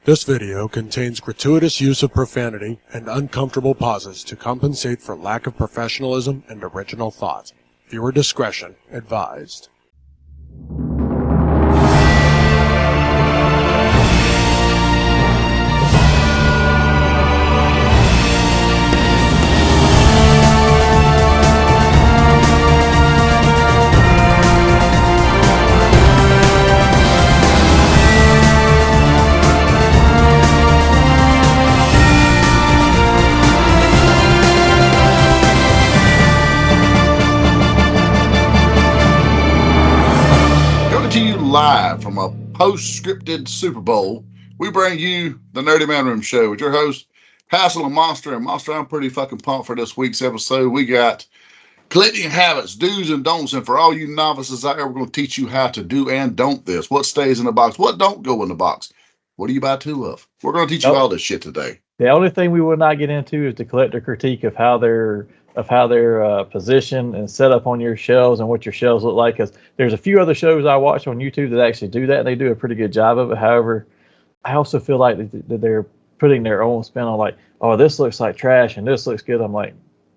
This video contains gratuitous use of profanity and uncomfortable pauses to compensate for lack of professionalism and original thought. Viewer discretion advised. Live from a post-scripted Super Bowl, we bring you the Nerdy Manroom show with your host, Hassel and Monster. And Monster, I'm pretty fucking pumped for this week's episode. We got collecting habits, do's and don'ts, and for all you novices out there, we're going to teach you how to do and don't this. What stays in the box? What don't go in the box? What do you buy two of? We're going to teach you all this shit today. The only thing we will not get into is the collector critique of how they're positioned and set up on your shelves and what your shelves look like. Because there's a few other shows I watch on YouTube that actually do that, and they do a pretty good job of it. However, I also feel like that they're putting their own spin on, like, oh, this looks like trash and this looks good. I'm like,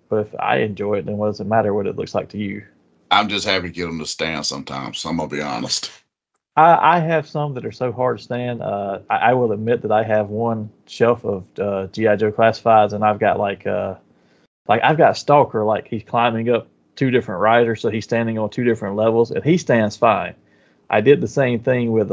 but if I enjoy it, then what does it matter what it looks like to you? I'm just happy to get them to stand sometimes. I'm going to be honest. I have some that are so hard to stand. I will admit that I have one shelf of G.I. Joe classifieds, and I've got I've got Stalker, like he's climbing up two different risers, so he's standing on two different levels, and he stands fine. I did the same thing with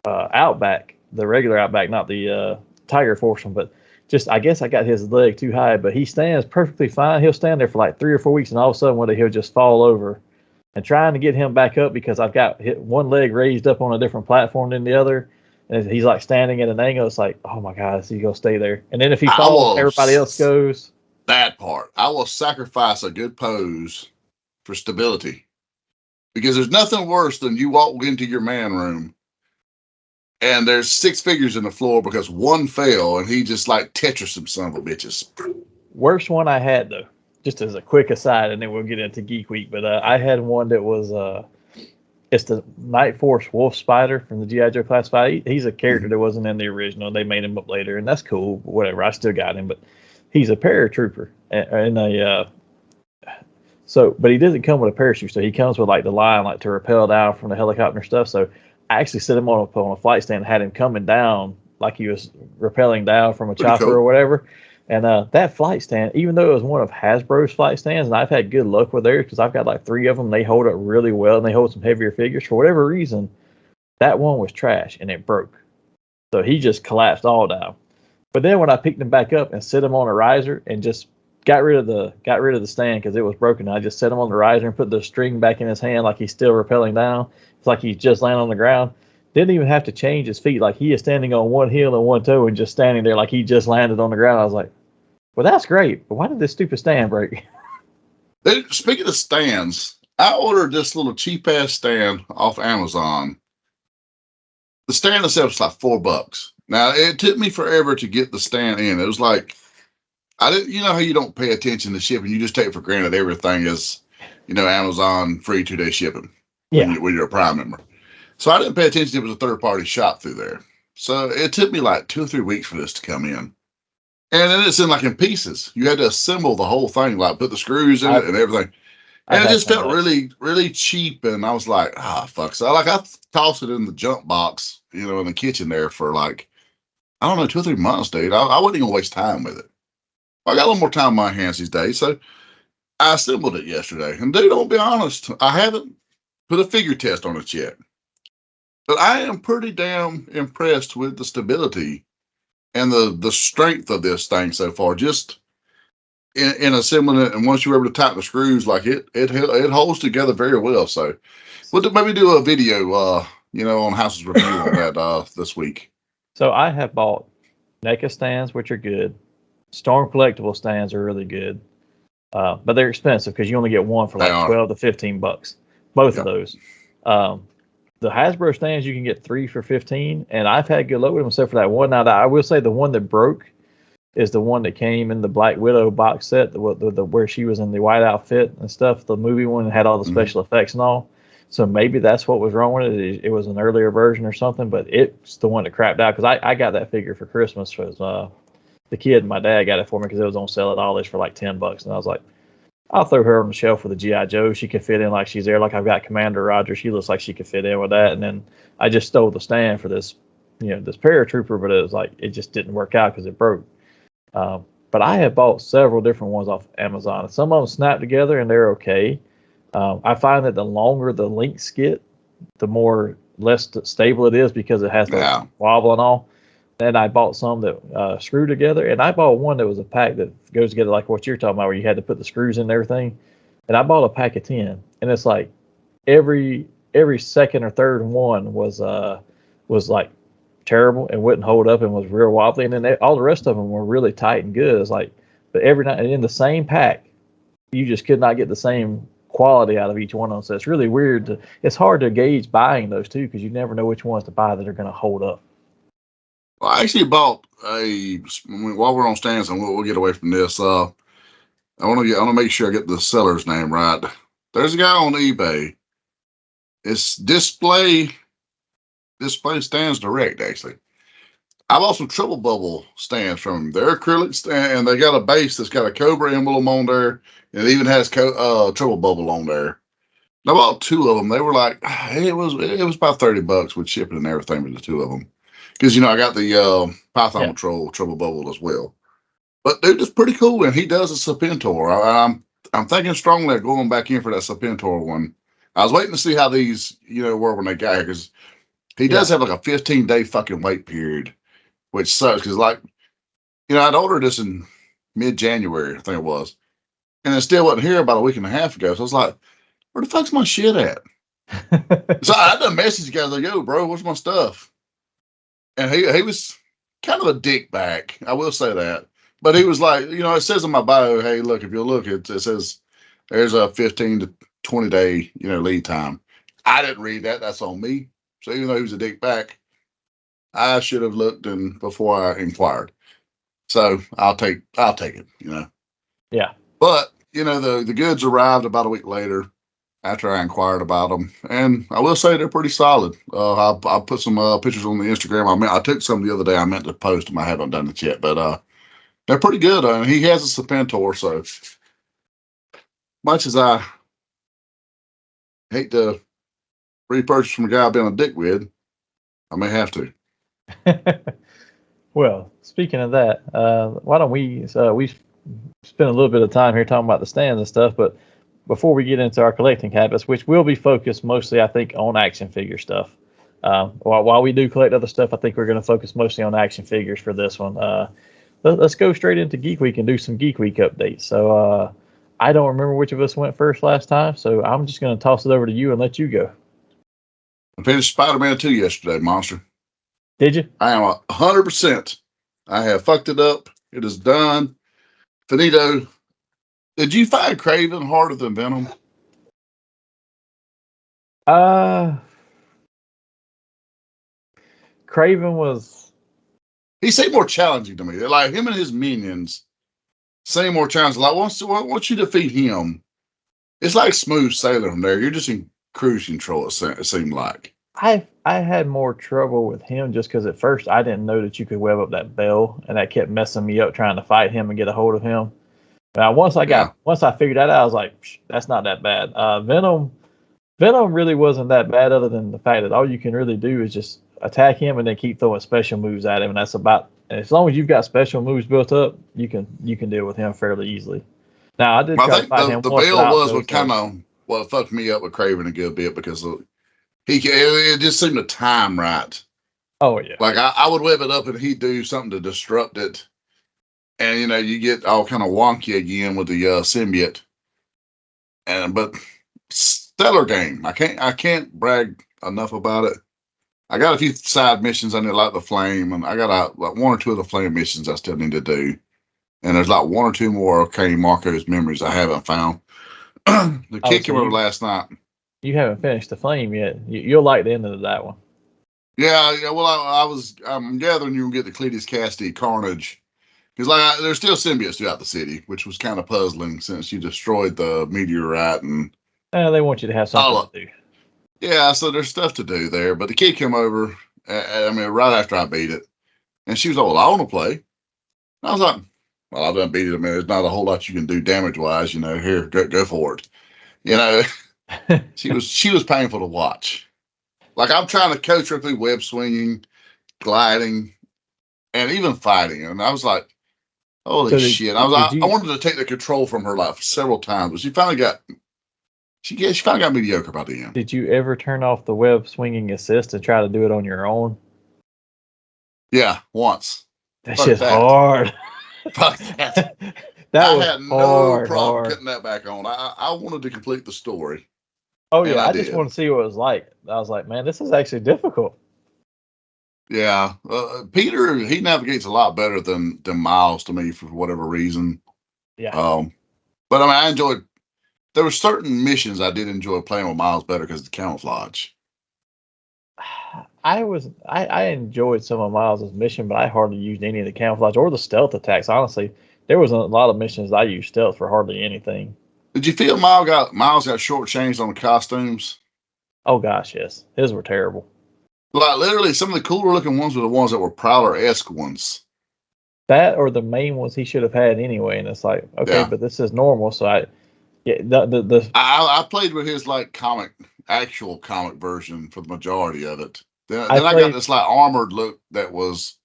Outback, the regular Outback, not the Tiger Force one, but just I guess I got his leg too high, but he stands perfectly fine. He'll stand there for like 3 or 4 weeks, and all of a sudden one day he'll just fall over. And trying to get him back up because I've got one leg raised up on a different platform than the other, and he's like standing at an angle. It's like, oh my God, is he gonna stay there? And then if he falls, everybody else goes. That part, I will sacrifice a good pose for stability, because there's nothing worse than you walk into your man room and there's 6 figures in the floor because one fell and he just like Tetris some son of a bitches. Worst one I had though, just as a quick aside, and then we'll get into Geek Week, but I had one that was it's the Night Force Wolf Spider from the G.I. Joe Classified. He's a character that wasn't in the original. They made him up later, and that's cool. Whatever, I still got him, but he's a paratrooper, but he doesn't come with a parachute, so he comes with like the line like to rappel down from the helicopter stuff. So I actually set him on a flight stand and had him coming down like he was rappelling down from a chopper or whatever. And that flight stand, even though it was one of Hasbro's flight stands, and I've had good luck with theirs because I've got like 3 of them, they hold up really well and they hold some heavier figures. For whatever reason, that one was trash and it broke. So he just collapsed all down. But then when I picked him back up and set him on a riser and just got rid of the stand because it was broken, I just set him on the riser and put the string back in his hand like he's still rappelling down. It's like he's just laying on the ground. Didn't even have to change his feet. Like he is standing on one heel and one toe and just standing there like he just landed on the ground. I was like, well, that's great, but why did this stupid stand break? Speaking of stands, I ordered this little cheap-ass stand off Amazon. The stand itself is like $4. Now, it took me forever to get the stand in. It was like, you know how you don't pay attention to shipping. You just take for granted everything is, Amazon free 2-day shipping when you're a Prime member. So I didn't pay attention. It was a third-party shop through there. So it took me like 2 or 3 weeks for this to come in. And then it's in pieces. You had to assemble the whole thing, like put the screws in it and everything. And it just felt really, really cheap. And I was like, fuck. So I tossed it in the junk box, in the kitchen there for like, I don't know, 2 or 3 months, dude. I wasn't even gonna waste time with it. I got a little more time on my hands these days. So I assembled it yesterday. And dude, I'll be honest, I haven't put a figure test on it yet. But I am pretty damn impressed with the stability and the strength of this thing so far, just in assembling it. And once you're able to tighten the screws, like it holds together very well. So we'll maybe do a video, on House's review on that this week. So I have bought NECA stands, which are good. Storm Collectible stands are really good, but they're expensive because you only get one for like $12 to $15. Both of those. The Hasbro stands you can get 3 for $15, and I've had good luck with them except for that one. Now, I will say the one that broke is the one that came in the Black Widow box set, the where she was in the white outfit and stuff. The movie one had all the special effects and all. So maybe that's what was wrong with it. It was an earlier version or something, but it's the one that crapped out because I got that figure for Christmas. Was the kid and my dad got it for me because it was on sale at Ollie's for like $10, and I was like, I'll throw her on the shelf with a GI Joe. She can fit in like she's there. Like I've got Commander Roger. She looks like she could fit in with that. And then I just stole the stand for this, this paratrooper, but it was like it just didn't work out because it broke. But I have bought several different ones off Amazon. Some of them snap together and they're okay. I find that the longer the links get, the more less stable it is because it has the wobble and all. Then I bought some that screw together, and I bought one that was a pack that goes together like what you're talking about, where you had to put the screws in and everything. And I bought a pack of 10, and it's like every second or third one was like terrible and wouldn't hold up and was real wobbly, and then all the rest of them were really tight and good. It's like, but every night and in the same pack, you just could not get the same quality out of each one of them. So it's really weird. It's hard to gauge buying those two because you never know which ones to buy that are going to hold up. Well, I actually bought while we're on stands, and we'll get away from this. I want to make sure I get the seller's name right. There's a guy on eBay. It's display stands direct, actually. I bought some triple bubble stands from them. They're acrylic stand, and they got a base that's got a Cobra emblem on there, and it even has triple bubble on there. And I bought two of them. They were like, it was about $30 with shipping and everything for the two of them. Because, I got the Python Patrol triple bubble as well. But dude, it's pretty cool, and he does a Serpentor. I'm thinking strongly of going back in for that Serpentor one. I was waiting to see how these, were when they got here, because he does have like a 15-day fucking wait period, which sucks. Because I'd ordered this in mid-January, I think it was, and it still wasn't here about a week and a half ago. So I was like, where the fuck's my shit at? So I done messaged the guy like, yo, bro, where's my stuff? And he was kind of a dick back, I will say that. But he was like, it says in my bio, hey, look, if you look, it says there's a 15 to 20 day, lead time. I didn't read that. That's on me. So even though he was a dick back, I should have looked before I inquired. So I'll take it, Yeah. But, the goods arrived about a week later after I inquired about them. And I will say they're pretty solid. I put some pictures on the Instagram. I took some the other day. I meant to post them. I haven't done it yet, but they're pretty good. He has a Serpentor, so much as I hate to repurchase from a guy I've been a dick with, I may have to. Well, speaking of that, why don't we spend a little bit of time here talking about the stands and stuff, but before we get into our collecting habits, which will be focused mostly, I think, on action figure stuff. While we do collect other stuff, I think we're going to focus mostly on action figures for this one. Let's go straight into Geek Week and do some Geek Week updates. So I don't remember which of us went first last time, so I'm just going to toss it over to you and let you go. I finished Spider-Man 2 yesterday, Monster. Did you? I am 100%. I have fucked it up. It is done. Finito. Did you find Kraven harder than Venom? Kraven was... He seemed more challenging to me. Like, him and his minions seem more challenging. Like, once you defeat him, it's like smooth sailing from there. You're just in cruise control, it seemed like. I had more trouble with him just because at first I didn't know that you could web up that bell, and that kept messing me up trying to fight him and get a hold of him. Now, once I figured that out, I was like, that's not that bad. Venom really wasn't that bad, other than the fact that all you can really do is just attack him and then keep throwing special moves at him, and that's about. And as long as you've got special moves built up, you can deal with him fairly easily. Now, I did try to fight him. The bell was what kind of fucked me up with Kraven a good bit, because it just seemed to time right. Oh yeah. Like I would web it up and he'd do something to disrupt it. And you get all kind of wonky again with the symbiote. But stellar game. I can't brag enough about it. I got a few side missions I need, like the flame, and I got like one or two of the flame missions I still need to do. And there's like one or two more Kane Marco's memories I haven't found. The kid came over last night. You haven't finished the flame yet. You'll like the end of that one. Yeah. Well, I'm gathering you'll get the Cletus Cassidy Carnage. Because there's still symbiotes throughout the city, which was kind of puzzling since you destroyed the meteorite and. They want you to have something to do. Yeah, so there's stuff to do there. But the kid came over, I mean, right after I beat it, and she was like, "Well, I want to play." And I was like, "Well, I done beat it. I mean, there's not a whole lot you can do damage wise. Here, go for it." You know, she was painful to watch. Like I'm trying to coach her through web swinging, gliding, and even fighting, and I was like, "Holy So shit!" did I you wanted to take the control from her like several times, but she finally got mediocre by the end. did you ever turn off the web swinging assist and try to do it on your own? Yeah, once. That Fuck shit's that. hard. Fuck that. That I was had no hard, problem hard. putting that back on. I wanted to complete the story, Oh and yeah, I I just did. want to see what it was like. I was like, man, this is actually difficult. Yeah, Peter he navigates a lot better than Miles to me for whatever reason. Yeah. Um, but I mean, I enjoyed. There were certain missions I did enjoy playing with Miles better because of the camouflage. I enjoyed some of Miles's mission, but I hardly used any of the camouflage or the stealth attacks. Honestly, there was a lot of missions I used stealth for hardly anything. Did you feel Miles got shortchanged on the costumes? Oh gosh, yes, his were terrible. Like literally, some of the cooler looking ones were the ones that were Prowler-esque ones. That or the main ones he should have had anyway. And it's like, okay, Yeah, but this is normal. So yeah, the I played with his like actual comic version for the majority of it. I Then I got played, this like armored look that was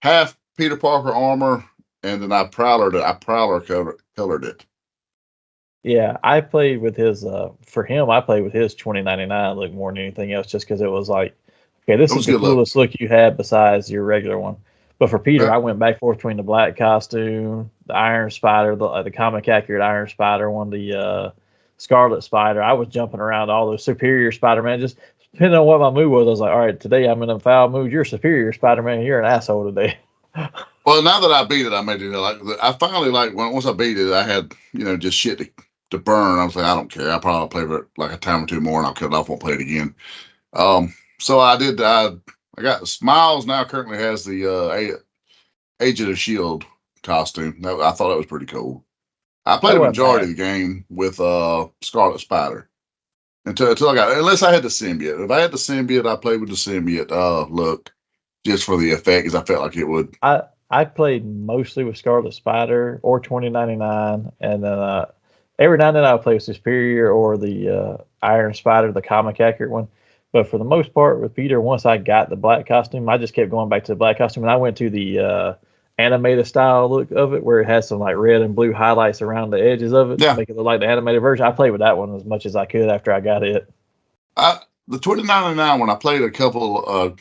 half Peter Parker armor, and then I colored it. yeah, I played with his. For him, I played with his 2099 look more than anything else, just because it was like, okay, It this is was a the good look. coolest look you had besides your regular one. But for Peter, Yeah, I went back and forth between the black costume, the Iron Spider, the comic accurate Iron Spider one, the Scarlet Spider. I was jumping around all those Superior Spider Man, just depending on what my mood was. I was like, all right, today I'm in a foul mood. You're Superior Spider Man. You're an asshole today. well, now that I beat it, I made it like I finally like once I beat it, I had just shit to burn. I was like, I don't care. I'll probably play it like a time or two more, and I'll cut it off. Won't play it again. So I did. I got Smiles now. Currently has the Agent of Shield costume. I thought that was pretty cool. I played That a wasn't majority bad. of the game with Scarlet Spider until I got unless I had the symbiote. If I had the symbiote, I played with the symbiote. Look, just for the effect, because I felt like it would. I played mostly with Scarlet Spider or 2099, and then every now and then I would play with Superior or the Iron Spider, the comic accurate one. But for the most part, with Peter, once I got the black costume, I just kept going back to the black costume, and I went to the animated style look of it, where it has some like red and blue highlights around the edges of it, Yeah, make it look like the animated version. I played with that one as much as I could after I got it. I the 2099 when I played a couple.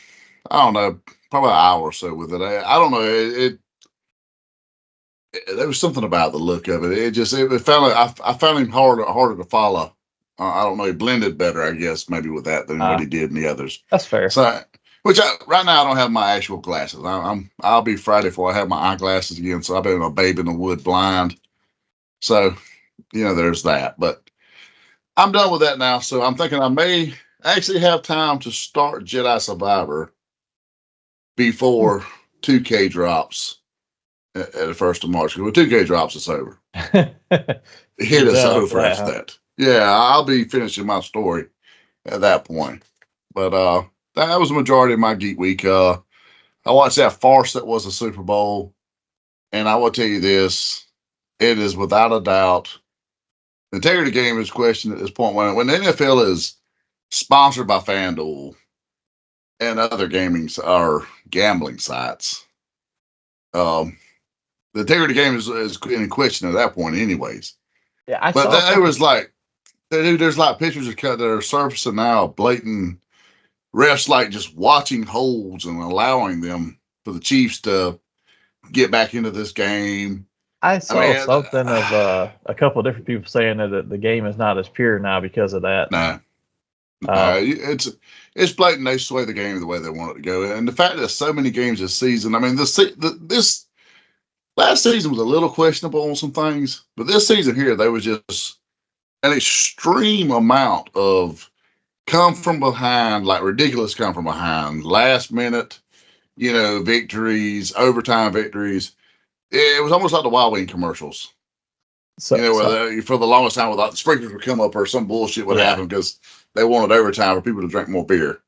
I don't know, probably an hour or so with it. I don't know. There was something about the look of it. It found I found him harder to follow. I don't know. He blended better, I guess, maybe with that than what Uh, he did in the others. that's fair. So, right now I don't have my actual glasses. I'll be Friday before I have my eyeglasses again. So I've been a babe in the wood blind. So there's that. But I'm done with that now. So I'm thinking I may actually have time to start Jedi Survivor before 2K drops at the 1st of March. Because when 2K drops, it's over. It You're is done after over that, after huh? that. Yeah, I'll be finishing my story at that point. But that was the majority of my Geek Week. I watched that farce that was the Super Bowl, and I will tell you this: it is without a doubt the integrity of the game is questioned at this point. When the NFL is sponsored by FanDuel and other gaming or gambling sites, um, the integrity of the game is in question at that point, anyways. Yeah, I But saw there something. was like, dude, there's like pictures of cut that are surfacing now, blatant refs like just watching holds and allowing them for the Chiefs to get back into this game. I I saw mean, something of a couple of different people saying that the game is not as pure now because of that. no, Um, it's blatant. They sway the game the way they want it to go, and the fact that so many games this season. I mean, this last season was a little questionable on some things, but this season here, there was just an extreme amount of come from behind, like ridiculous come from behind, last minute, victories, overtime victories. It was almost like the Wild Wing commercials. So, where for the longest time, without the sprinklers would come up or some bullshit would happen because they wanted overtime for people to drink more beer.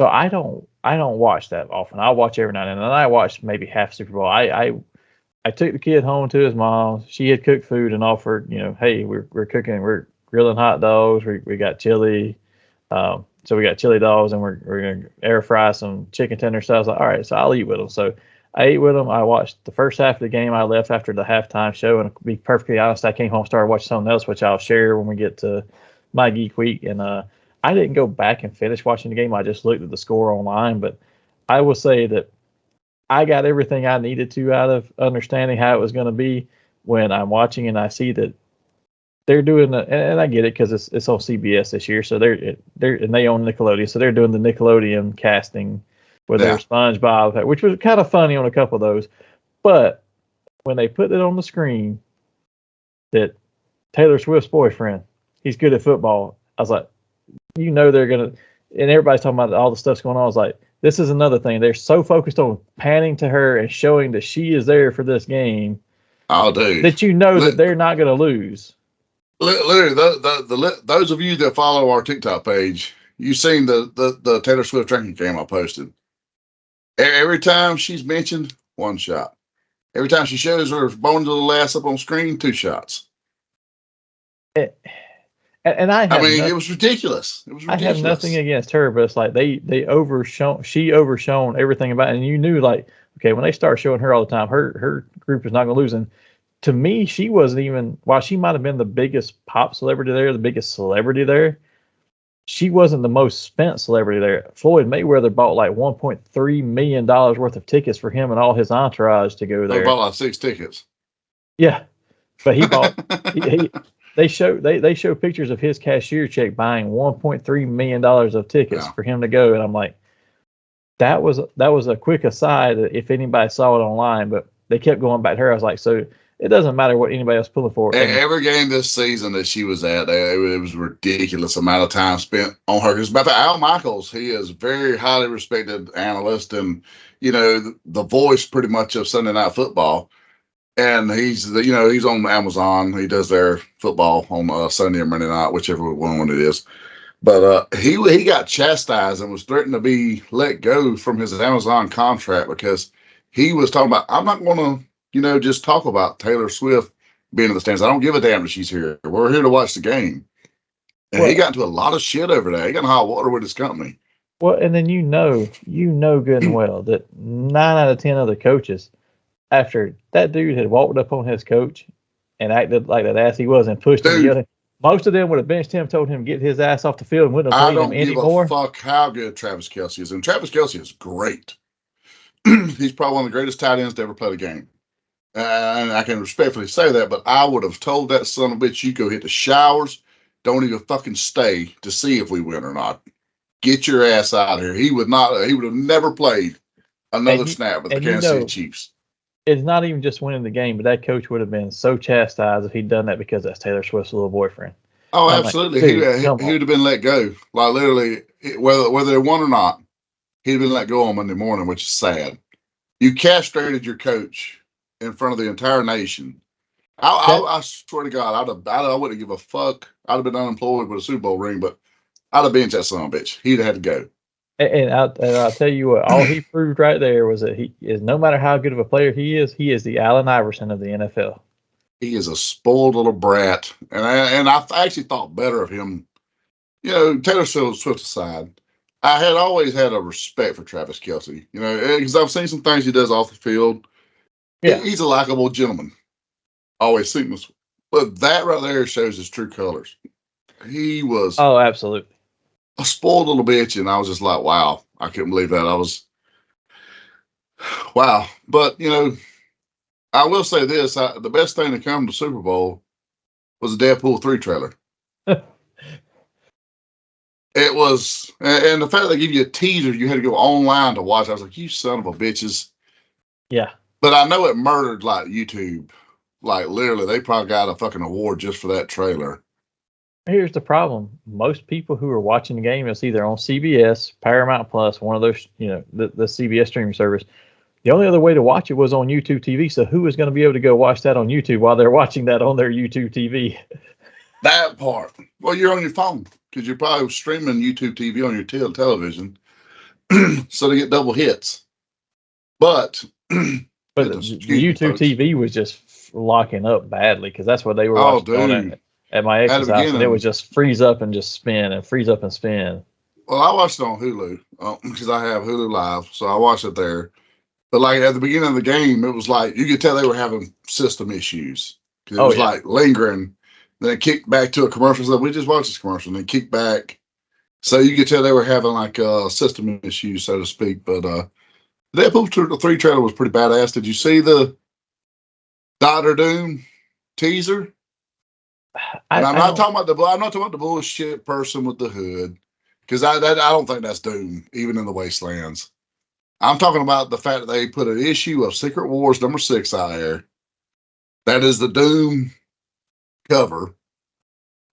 So I don't watch that often. I watch every now and then. And I watch maybe half Super Bowl. I took the kid home to his mom. She had cooked food and offered, hey, we're cooking, we're grilling hot dogs. We got chili. So we got chili dogs and we're going to air fry some chicken tenders. So I was like, all right, so I'll eat with them. So I ate with them. I watched the first half of the game. I left after the halftime show. And to be perfectly honest, I came home, started watching something else, which I'll share when we get to my Geek Week. And I didn't go back and finish watching the game. I just looked at the score online. But I will say that I got everything I needed to out of understanding how it was going to be when I'm watching and I see that they're doing and I get it because it's on CBS this year, so they're and they own Nickelodeon, so they're doing the Nickelodeon casting with their SpongeBob, which was kind of funny on a couple of those. But when they put it on the screen that Taylor Swift's boyfriend, he's good at football, I was like, they're gonna, and everybody's talking about all the stuff's going on. I was like, this is another thing. They're so focused on panning to her and showing that she is there for this game. Oh, dude. That that they're not going to lose. Literally, those of you that follow our TikTok page, you've seen the Taylor Swift drinking game I posted. Every time she's mentioned, one shot. Every time she shows her bone little ass up on screen, 2 shots. It was ridiculous. It was ridiculous. I have nothing against her, but it's like she overshone everything about it. And you knew, like, okay, when they start showing her all the time, her group is not going to lose. And to me, she wasn't even, while she might have been the biggest pop celebrity there, the biggest celebrity there, she wasn't the most spent celebrity there. Floyd Mayweather bought like $1.3 million worth of tickets for him and all his entourage to go there. They bought like 6 tickets. Yeah. But he bought, they show pictures of his cashier check buying $1.3 million of tickets for him to go. And I'm like, that was a quick aside if anybody saw it online, but they kept going back to her. I was like, so it doesn't matter what anybody else pulling for. Every game this season that she was at, it was a ridiculous amount of time spent on her. Because about Al Michaels, he is a very highly respected analyst and, the voice pretty much of Sunday Night Football. And he's on Amazon. He does their football on Sunday or Monday night, whichever one it is. But he got chastised and was threatened to be let go from his Amazon contract because he was talking about, I'm not going to, just talk about Taylor Swift being in the stands. I don't give a damn if she's here. We're here to watch the game. And he got into a lot of shit over that. He got in hot water with his company. Well, and then you know good and well that 9 out of 10 other coaches, after that dude had walked up on his coach and acted like that ass he was and pushed him together, most of them would have benched him, told him to get his ass off the field and wouldn't have played him anymore. I don't give a fuck how good Travis Kelce is. And Travis Kelce is great. He's probably one of the greatest tight ends to ever play the game. And I can respectfully say that, but I would have told that son of a bitch, you go hit the showers, don't even fucking stay to see if we win or not. Get your ass out of here. He would have never played another snap with the Kansas City Chiefs. It's not even just winning the game, but that coach would have been so chastised if he'd done that because that's Taylor Swift's little boyfriend. Oh, absolutely. Like, he would have been let go. Like literally, whether they won or not, he'd been let go on Monday morning, which is sad. You castrated your coach in front of the entire nation. I swear to God, I wouldn't give a fuck. I'd have been unemployed with a Super Bowl ring, but I'd have benched that son of a bitch. He'd have had to go. And I'll tell you what, all he proved right there was that he is, no matter how good of a player he is the Allen Iverson of the NFL. He is a spoiled little brat. And I actually thought better of him. Taylor Swift aside, I had always had a respect for Travis Kelce, because I've seen some things he does off the field. Yeah. He's a likable gentleman. Always seems. But that right there shows his true colors. He was. Oh, absolutely. A spoiled little bitch, and I was just like, wow, I couldn't believe that. Wow. But, I will say this, the best thing to come to Super Bowl was the Deadpool 3 trailer. It was, and the fact they give you a teaser, you had to go online to watch. I was like, you son of a bitches. Yeah. But I know it murdered, like, YouTube. Like, literally, they probably got a fucking award just for that trailer. Here's the problem. Most people who are watching the game is either on CBS, Paramount Plus, one of those, the CBS streaming service. the only other way to watch it was on YouTube TV. So who is going to be able to go watch that on YouTube while they're watching that on their YouTube TV? That part. Well, you're on your phone because you're probably streaming YouTube TV on your television, so they get double hits. But the YouTube TV was just locking up badly because that's what they were watching on at my ex's house, and it would just freeze up and just spin and freeze up and spin. Well, I watched it on Hulu because I have Hulu Live, so I watched it there. But like at the beginning of the game, it was like you could tell they were having system issues because it was like lingering. Then it kicked back to a commercial. So we just watched this commercial, and then kicked back. So you could tell they were having like system issues, so to speak. But the Deadpool 3 trailer was pretty badass. Did you see the Doctor Doom teaser? I'm not talking about the bullshit person with the hood, because I don't think that's Doom, even in the Wastelands. I'm talking about the fact that they put an issue of Secret Wars #6 out there. That is the Doom cover,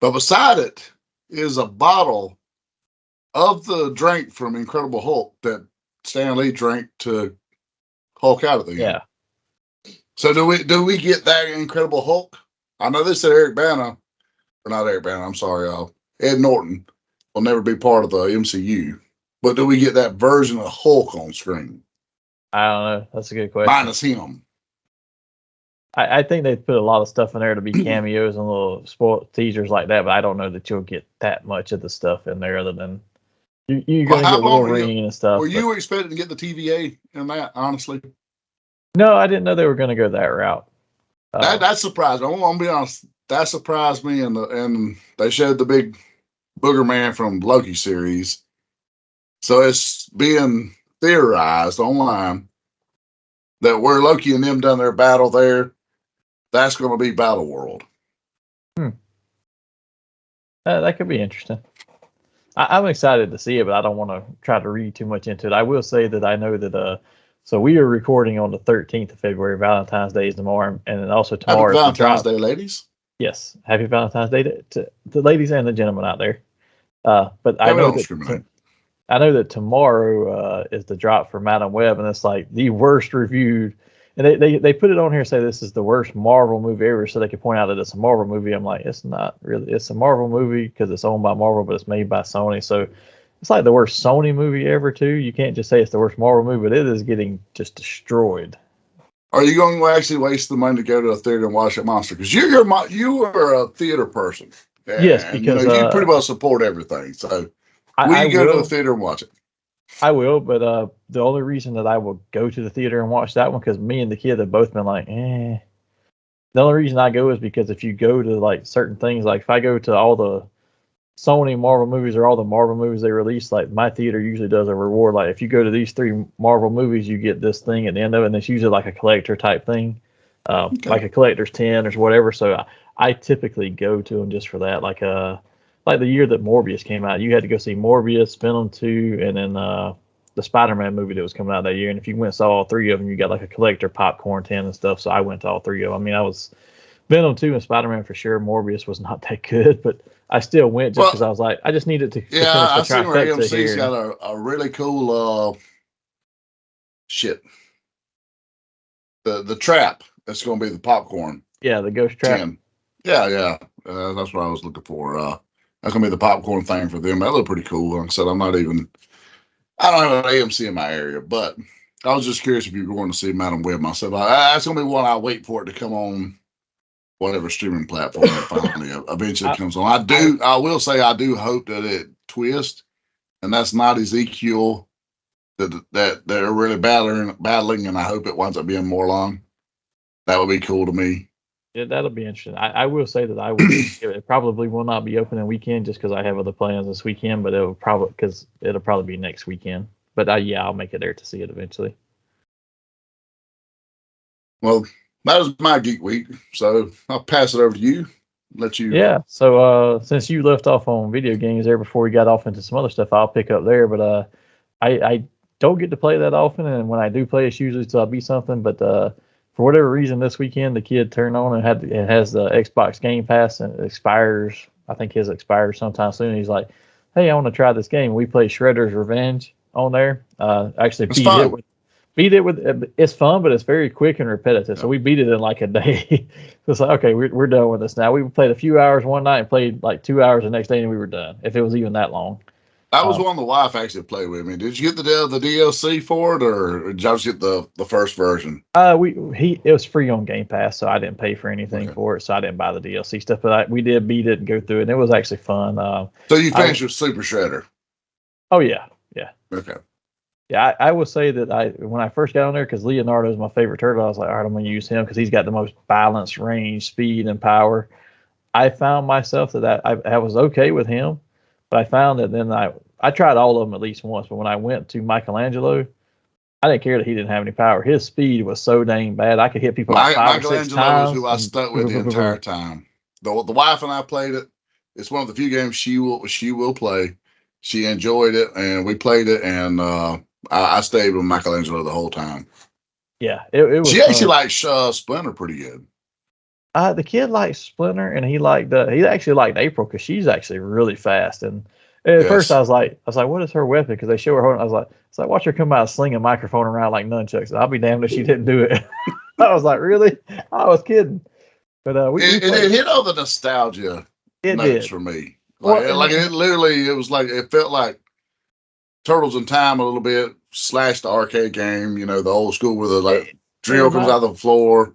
but beside it is a bottle of the drink from Incredible Hulk that Stan Lee drank to Hulk out of the end. Yeah. So do we get that Incredible Hulk? I know they said Ed Norton will never be part of the MCU, but do we get that version of Hulk on screen? I don't know. That's a good question. Minus him. I think they put a lot of stuff in there to be cameos and little spoil teasers like that, but I don't know that you'll get that much of the stuff in there other than you're going to get Wolverine and stuff. Were you expecting to get the TVA in that, honestly? No, I didn't know they were going to go that route. That surprised me. I'm going to be honest. That surprised me, and they showed the big booger man from Loki series. So it's being theorized online that where Loki and them done their battle there, that's going to be Battle World. That could be interesting. I'm excited to see it, but I don't want to try to read too much into it. I will say that I know that so we are recording on the 13th of February. Valentine's Day is tomorrow, and then also tomorrow. Happy Valentine's Day, ladies. Yes, happy Valentine's Day to the ladies and the gentlemen out there. But I know that tomorrow is the drop for Madam Web, and it's like the worst reviewed. And they put it on here, say this is the worst Marvel movie ever, so they could point out that it's a Marvel movie. I'm like, it's not really. It's a Marvel movie because it's owned by Marvel, but it's made by Sony. So it's like the worst Sony movie ever, too. You can't just say it's the worst Marvel movie, but it is getting just destroyed. Are you going to actually waste the money to go to a theater and watch a monster? Because you are a theater person. Yes, because you pretty well support everything. So will you go to the theater and watch it? I will, but the only reason that I will go to the theater and watch that one, because me and the kid have both been like, The only reason I go is because if you go to like certain things, like if I go to all the Sony Marvel movies or all the Marvel movies they release, like my theater usually does a reward. Like if you go to these 3 Marvel movies, you get this thing at the end of it, and it's usually like a collector type thing, like a collector's 10 or whatever. So I typically go to them just for that. Like the year that Morbius came out, you had to go see Morbius, Venom 2, and then the Spider-Man movie that was coming out that year. And if you went and saw all 3 of them, you got like a collector popcorn tin and stuff. So I went to all 3 of them. I mean, I was Venom 2 and Spider-Man for sure. Morbius was not that good, but I still went just because I was like, I just needed to finish the trifecta. I've seen where AMC's got a really cool the trap that's going to be the popcorn. Yeah, the ghost trap. Tin. Yeah. That's what I was looking for. That's going to be the popcorn thing for them. That looked pretty cool. Like I said, I don't have an AMC in my area, but I was just curious if you were going to see Madam Web myself. That's going to be one I'll wait for it to come on whatever streaming platform it finally eventually comes on. I will say I do hope that it twists, and that's not Ezekiel that they're really battling, and I hope it winds up being more long. That would be cool to me. Yeah, that'll be interesting. I will say that it probably will not be opening weekend just because I have other plans this weekend, but it'll probably be next weekend. But I'll make it there to see it eventually. Well, that was my Geek Week, so I'll pass it over to you. Let you. Yeah. So since you left off on video games there before we got off into some other stuff, I'll pick up there. But I don't get to play that often, and when I do play, it's usually till I beat something. But for whatever reason, this weekend the kid turned on and it has the Xbox Game Pass, and it expires. I think his expires sometime soon. He's like, "Hey, I want to try this game." We play Shredder's Revenge on there. Actually beat it with. It's fun, but it's very quick and repetitive. So we beat it in like a day. So it's like, okay, we're done with this now. We played a few hours one night and played like 2 hours the next day, and we were done. If it was even that long. I was one the wife actually played with me. Did you get the DLC for it, or did y'all just get the first version? It was free on Game Pass, so I didn't pay for anything for it, so I didn't buy the DLC stuff. But we did beat it and go through it, and it was actually fun. So you finished with Super Shredder? Oh yeah. Okay. Yeah, I will say that when I first got on there, because Leonardo is my favorite turtle, I was like, all right, I'm going to use him because he's got the most balanced range, speed, and power. I found myself that I was okay with him, but I found that then I tried all of them at least once, but when I went to Michelangelo, I didn't care that he didn't have any power. His speed was so dang bad. I could hit people like 5 or 6 times. Michelangelo was who I stuck with the entire time. The wife and I played it. It's one of the few games she will play. She enjoyed it, and we played it, and I stayed with Michelangelo the whole time. Yeah, it was. She actually liked Splinter pretty good. The kid liked Splinter, and he actually liked April because she's actually really fast. And at first I was like, what is her weapon? Because they show her holding. I was like, watch her come out slinging a microphone around like nunchucks. I'll be damned if she didn't do it. I was like, really? I was kidding. But it hit all the nostalgia notes for me. It felt like Turtles in Time a little bit, / the arcade game, the old school where the drill comes out of the floor.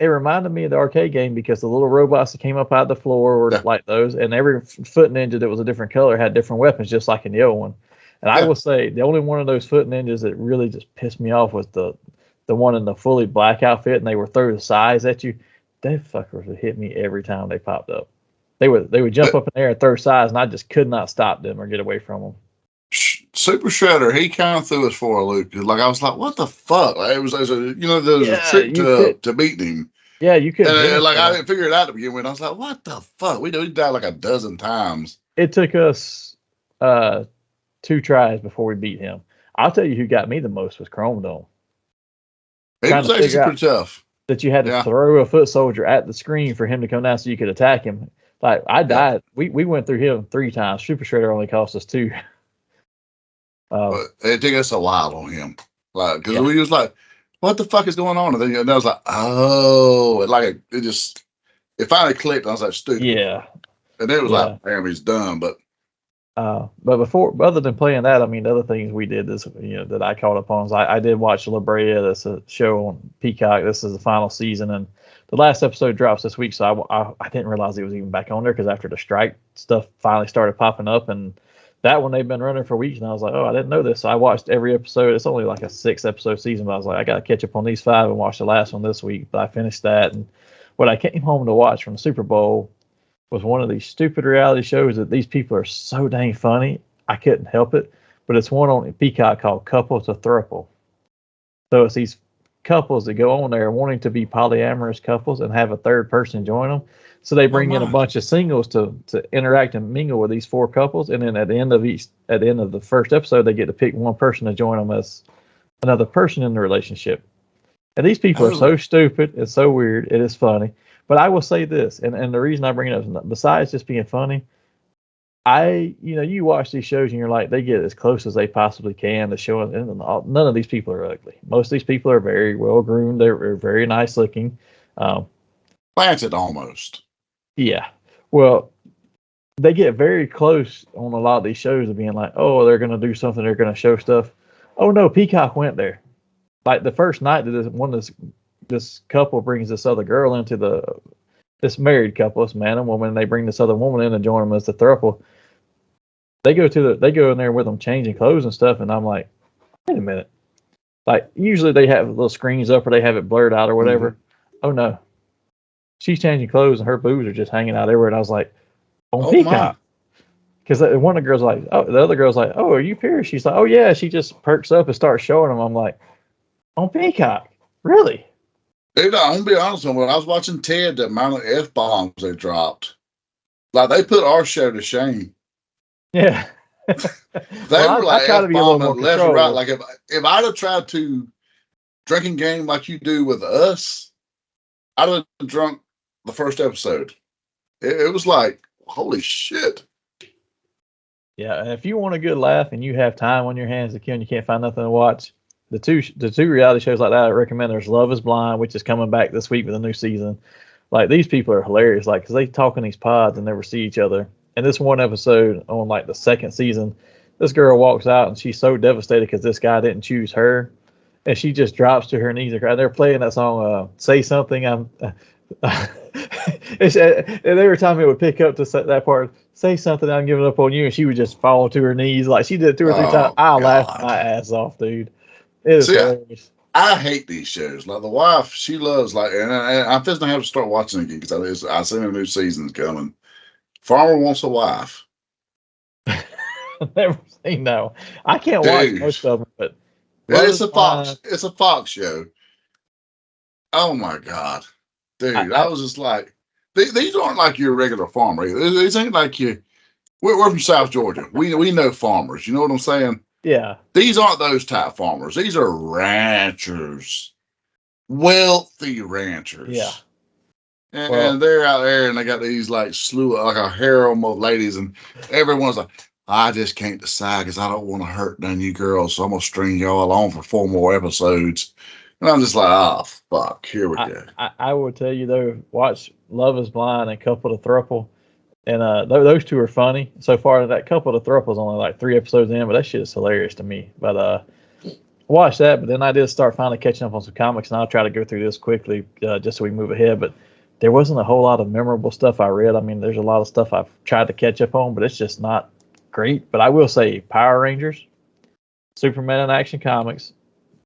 It reminded me of the arcade game because the little robots that came up out of the floor were like those, and every foot ninja that was a different color had different weapons, just like in the old one. And I will say the only one of those foot ninjas that really just pissed me off was the one in the fully black outfit, and they were throwing size at you. They fuckers would hit me every time they popped up. They would jump up in the air and throw size, and I just could not stop them or get away from them. Super Shredder, he kind of threw us for a loop. Like I was like, "What the fuck?" Like, there was a trick to beating him. Yeah, you could. And I didn't figure it out to begin with. I was like, "What the fuck?" We died like a dozen times. It took us 2 tries before we beat him. I'll tell you who got me the most was Chrome Dome. It was actually pretty tough. That you had to throw a foot soldier at the screen for him to come down so you could attack him. Like I died. We went through him 3 times. Super Shredder only cost us 2. But it took us a while on him, because we was like, "What the fuck is going on?" And then I was like, "Oh!" And it finally clicked. I was like, "Stupid." Yeah. And then it was like, "Damn, he's done." But other than playing that, I mean, the other things we did that I caught up on is I did watch La Brea. That's a show on Peacock. This is the final season, and the last episode drops this week. So I didn't realize it was even back on there because after the strike stuff finally started popping up, and that one they've been running for weeks, and I was like, oh, I didn't know this. So I watched every episode. It's only like a 6-episode season, but I was like, I got to catch up on these 5 and watch the last one this week. But I finished that, and what I came home to watch from the Super Bowl was one of these stupid reality shows that these people are so dang funny. I couldn't help it, but it's one on Peacock called Couples to Thruple. So it's these couples that go on there wanting to be polyamorous couples and have a third person join them. So they bring in a bunch of singles to interact and mingle with these 4 couples, and then at the end of the first episode, they get to pick one person to join them as another person in the relationship. And these people are so stupid and so weird. It is funny. But I will say this, and the reason I bring it up is besides just being funny, you watch these shows and you're like, they get as close as they possibly can to showing, and none of these people are ugly. Most of these people are very well groomed. They're very nice looking. Planted almost. Yeah. Well, they get very close on a lot of these shows of being like, oh, they're going to do something. They're going to show stuff. Oh no, Peacock went there. Like the first night that this couple brings this other girl into this married couple, this man and woman, and they bring this other woman in and join them as the throuple. They go in there with them changing clothes and stuff, and I'm like, wait a minute. Like usually they have little screens up or they have it blurred out or whatever. Mm-hmm. Oh no. She's changing clothes and her boobs are just hanging out everywhere. And I was like, on Peacock. Because one of the girls like, oh, the other girl's like, oh, are you Pierce? She's like, oh yeah. She just perks up and starts showing them. I'm like, on Peacock, really? Dude, I'm gonna be honest with you. When I was watching Ted, the amount of F-bombs they dropped, like they put our show to shame. Yeah. They were like F-bombing left and right. Like if I'd have tried to drinking game like you do with us, I'd have drunk the first episode. It was like, holy shit. Yeah, and if you want a good laugh and you have time on your hands to kill and you can't find nothing to watch, the two reality shows like that I recommend. There's Love Is Blind, which is coming back this week with a new season. Like these people are hilarious, like because they talk in these pods and never see each other. And this one episode on like the second season, this girl walks out and she's so devastated because this guy didn't choose her, and she just drops to her knees and cries. They're playing that song, "Say Something." And every time it would pick up to that part, "Say something, I'm giving up on you," and she would just fall to her knees like she did 2 or 3 times. I laughed my ass off, dude. It is hilarious. I hate these shows. Like the wife, she loves and I'm just gonna have to start watching again because I seen a new season's coming. Farmer Wants a Wife. I've never seen that. I can't watch most of them, but it's a Fox. It's a Fox show. Oh my god, dude! I was just like, these aren't like your regular farmer. These ain't like you. We're from South Georgia. We know farmers. You know what I'm saying? Yeah. These aren't those type farmers. These are ranchers, wealthy ranchers. Yeah. And they're out there and they got these like like a harem of ladies, and everyone's like, I just can't decide because I don't want to hurt none of you girls, so I'm gonna string y'all on for 4 more episodes. And I'm just like, oh fuck, here we go. I will tell you though, watch Love Is Blind and Couple to Thruple. And those two are funny. So far, that Couple to Thruple's only like 3 episodes in, but that shit is hilarious to me. But watch that. But then I did start finally catching up on some comics, and I'll try to go through this quickly just so we move ahead. But there wasn't a whole lot of memorable stuff I read. I mean, there's a lot of stuff I've tried to catch up on, but it's just not great. But I will say Power Rangers, Superman in Action Comics,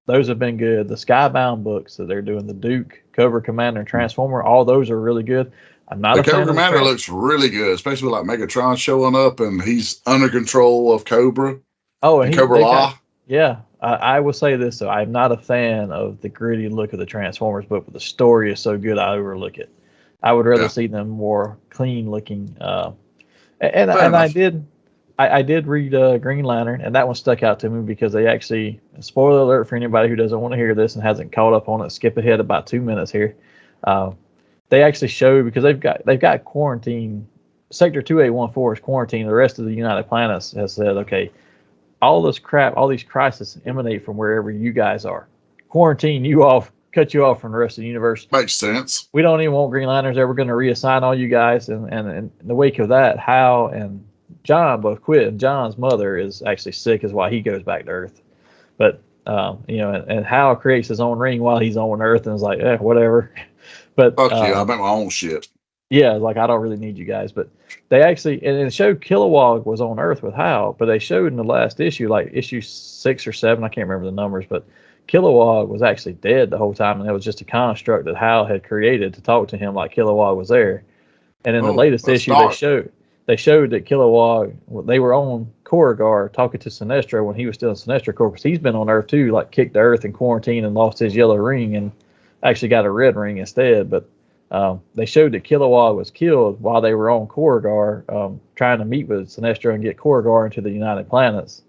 those have been good. The Skybound books that they're doing, the Duke, Cobra Commander, and Transformer, all those are really good. I'm not the Cobra Commander looks really good, especially with like Megatron showing up and he's under control of Cobra. Oh, and Cobra Law. Yeah, I will say this though, I'm not a fan of the gritty look of the Transformers book, but the story is so good I overlook it. I would rather see them more clean looking. And I did read Green Lantern, and that one stuck out to me because they actually, spoiler alert for anybody who doesn't want to hear this and hasn't caught up on it, skip ahead about 2 minutes here. They actually show, because they've got quarantine. Sector 2814 is quarantined. The rest of the United Planets has said, okay, all this crap, all these crises emanate from wherever you guys are. Quarantine you off, cut you off from the rest of the universe. Makes sense. We don't even want Green Lanterns there. We're going to reassign all you guys. And in the wake of that, Hal and John both quit. And John's mother is actually sick, is why he goes back to Earth. But, and Hal creates his own ring while he's on Earth and is like, whatever. But fuck you, I make my own shit. Yeah, like I don't really need you guys. But they actually, and it showed Kilowog was on Earth with Hal, but they showed in the last issue, like issue 6 or 7, I can't remember the numbers, but Kilowog was actually dead the whole time, and it was just a construct that Hal had created to talk to him like Kilowog was there. And in the latest issue, they showed that Kilowog, they were on Korrigar talking to Sinestro when he was still in Sinestro Corps, because he's been on Earth too, like kicked to Earth in quarantine and lost his yellow ring and actually got a red ring instead. But they showed that Kilowog was killed while they were on Korrigar, trying to meet with Sinestro and get Korrigar into the United Planets.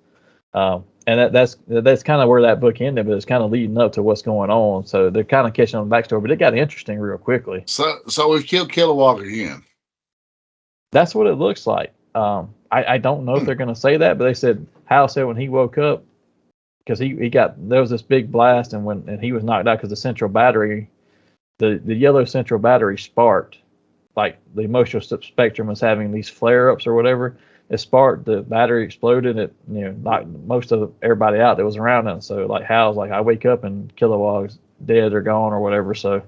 And that's kind of where that book ended, but it's kind of leading up to what's going on. So they're kind of catching on the backstory, but it got interesting real quickly. So we've killed Kilowog again. That's what it looks like. I don't know if they're going to say that, but they said, Hal said when he woke up, because there was this big blast, and he was knocked out because the central battery, the yellow central battery sparked, like the emotional spectrum was having these flare-ups or whatever. It sparked, the battery exploded, it knocked most of everybody out that was around him. So like Hal's like, I wake up and Kilowog's dead or gone or whatever. So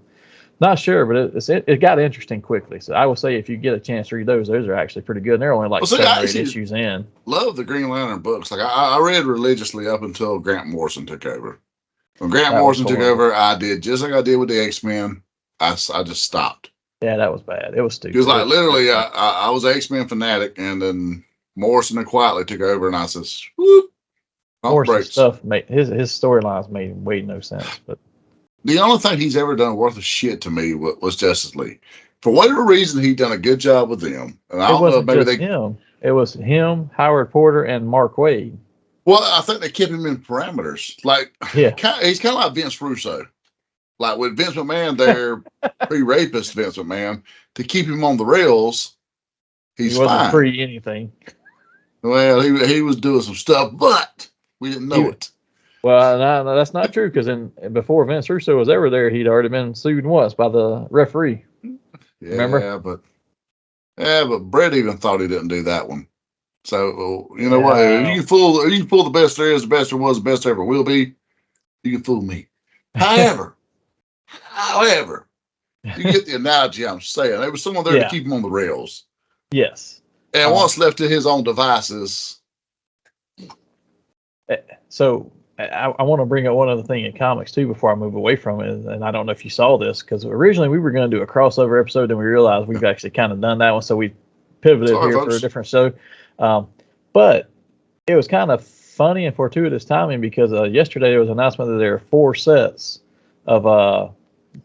not sure, but it got interesting quickly. So I will say if you get a chance to read those are actually pretty good. And they're only like 7 or 8 issues in. Love the Green Lantern books. Like I read religiously up until Grant Morrison took over. When Grant Morrison took over, I did just like I did with the X-Men. I just stopped. Yeah, that was bad. It was stupid. Because like literally, I was an X-Men fanatic, and then Morrison and quietly took over, and I says, "Whoop." Morrison's stuff his storylines made way no sense. But the only thing he's ever done worth a shit to me was Justice League. For whatever reason, he done a good job with them. And I don't know if maybe him. It was him, Howard Porter, and Mark Waid. Well, I think they kept him in parameters. Like, he's kind of like Vince Russo. Like with Vince McMahon there, pre-rapist Vince McMahon, to keep him on the rails, he wasn't free anything. Well, he was doing some stuff, but we didn't know it. Well, no, that's not true because before Vince Russo was ever there, he'd already been sued once by the referee. Remember? But Brett even thought he didn't do that one. So you know what? Yeah. You can fool the best there is, the best there was, the best there ever will be. You can fool me. However, you get the analogy I'm saying. There was someone there to keep him on the rails. Yes. And once left to his own devices. So I want to bring up one other thing in comics too before I move away from it. And I don't know if you saw this because originally we were going to do a crossover episode, and we realized we've actually kind of done that one, so we pivoted for a different show. But it was kind of funny and fortuitous timing because yesterday there was an announcement that there are 4 sets of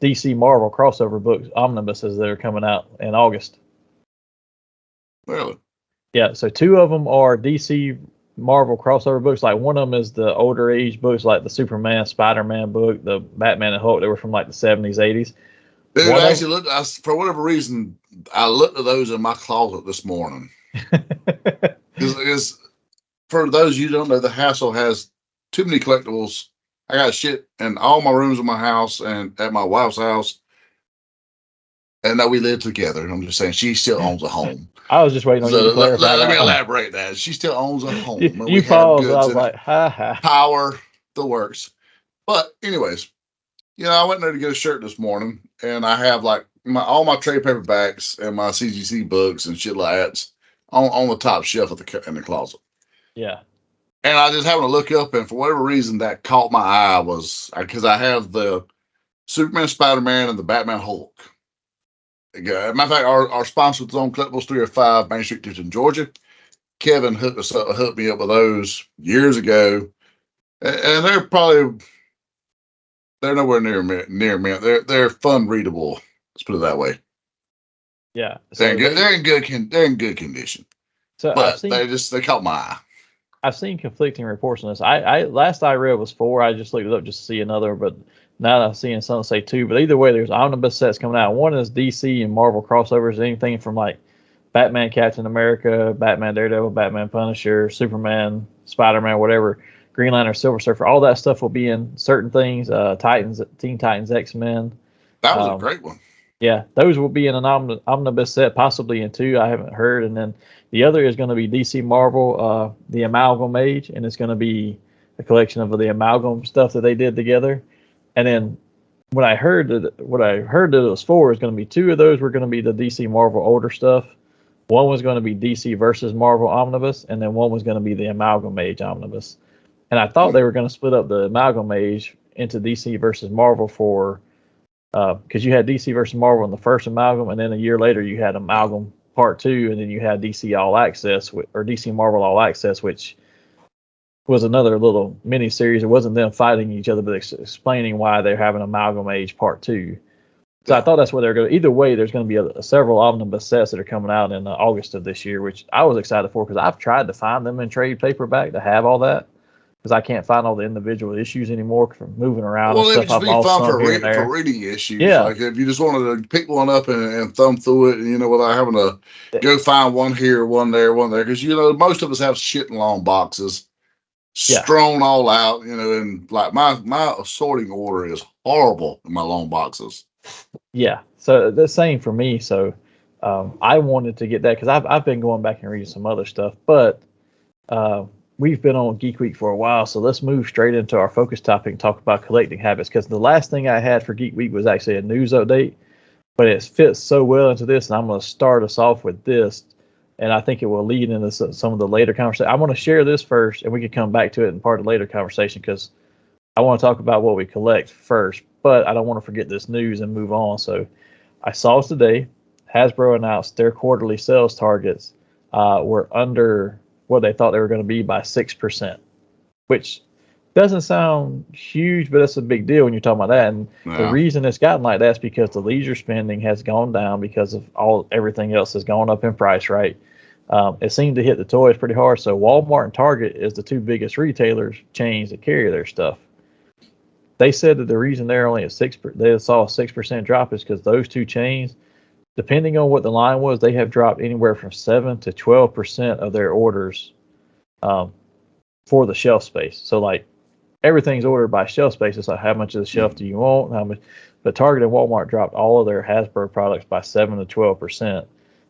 DC Marvel crossover books, omnibuses, that are coming out in August. Really? Yeah, so 2 of them are DC Marvel crossover books. Like one of them is the older age books, like the Superman, Spider-Man book, the Batman and Hulk. They were from like the 70s, 80s. Dude, I actually for whatever reason, I looked at those in my closet this morning. Because for those of you who don't know, the Hassle has too many collectibles. I got shit in all my rooms of my house and at my wife's house. And now we live together. I'm just saying she still owns a home. I was just waiting on you to clarify. Let me elaborate that. She still owns a home. You paused. I was like, ha ha. Power, the works. But anyways, I went there to get a shirt this morning, and I have like all my trade paperbacks and my CGC books and shit like that on the top shelf in the closet. Yeah. And I just happened to look up, and for whatever reason, that caught my eye was because I have the Superman, Spider-Man, and the Batman Hulk. Matter of fact, our sponsor was on Collectibles 305 Main Street, Tifton, Georgia. Kevin hooked me up with those years ago, and they're nowhere near me. They're fun readable. Let's put it that way. Yeah, so they're in good condition. So but they caught my eye. I've seen conflicting reports on this. Last I read was 4. I just looked it up just to see another, but now I'm seeing some say 2. But either way, there's omnibus sets coming out. One is DC and Marvel crossovers, anything from like Batman, Captain America, Batman, Daredevil, Batman, Punisher, Superman, Spider-Man, whatever, Green Lantern, Silver Surfer. All that stuff will be in certain things. Titans, Teen Titans, X-Men. That was a great one. Yeah, those will be in an omnibus set, possibly in 2. I haven't heard. And then the other is going to be DC Marvel, the Amalgam Age, and it's going to be a collection of the amalgam stuff that they did together. And then what I heard that it was 4 is going to be 2 of those were going to be the DC Marvel older stuff. One was going to be DC versus Marvel omnibus, and then one was going to be the Amalgam Age omnibus. And I thought they were going to split up the Amalgam Age into DC versus Marvel for because you had DC versus Marvel in the first Amalgam, and then a year later you had Amalgam Part 2, and then you had DC All Access or DC Marvel All Access, which was another little mini series. It wasn't them fighting each other, but explaining why they're having Amalgam Age Part 2. So I thought that's what they're going to. Either way, there's going to be several omnibus sets that are coming out in August of this year, which I was excited for because I've tried to find them in trade paperback to have all that because I can't find all the individual issues anymore from moving around. Well, and it would just be fun for reading issues. Yeah. Like if you just wanted to pick one up and thumb through it, without having to go find one here, one there, because most of us have shit in long boxes. Strewn all out, and like my sorting order is horrible in my long boxes. Yeah, so the same for me. So I wanted to get that because I've been going back and reading some other stuff, but we've been on Geek Week for a while, so let's move straight into our focus topic and talk about collecting habits. Because the last thing I had for Geek Week was actually a news update, but it fits so well into this, and I'm going to start us off with this. And I think it will lead into some of the later conversation. I want to share this first, and we can come back to it in part of the later conversation because I want to talk about what we collect first, but I don't want to forget this news and move on. So I saw today, Hasbro announced their quarterly sales targets were under what they thought they were going to be by 6%, which doesn't sound huge, but it's a big deal when you're talking about that. And the reason it's gotten like that is because the leisure spending has gone down because of everything else has gone up in price, right? It seemed to hit the toys pretty hard. So Walmart and Target is the 2 biggest retailers chains that carry their stuff. They said that the reason they're only at 6%, they saw a 6% drop is because those 2 chains, depending on what the line was, they have dropped anywhere from 7 to 12% of their orders for the shelf space. So like everything's ordered by shelf space. It's like, how much of the shelf do you want? How much? But Target and Walmart dropped all of their Hasbro products by 7 to 12%.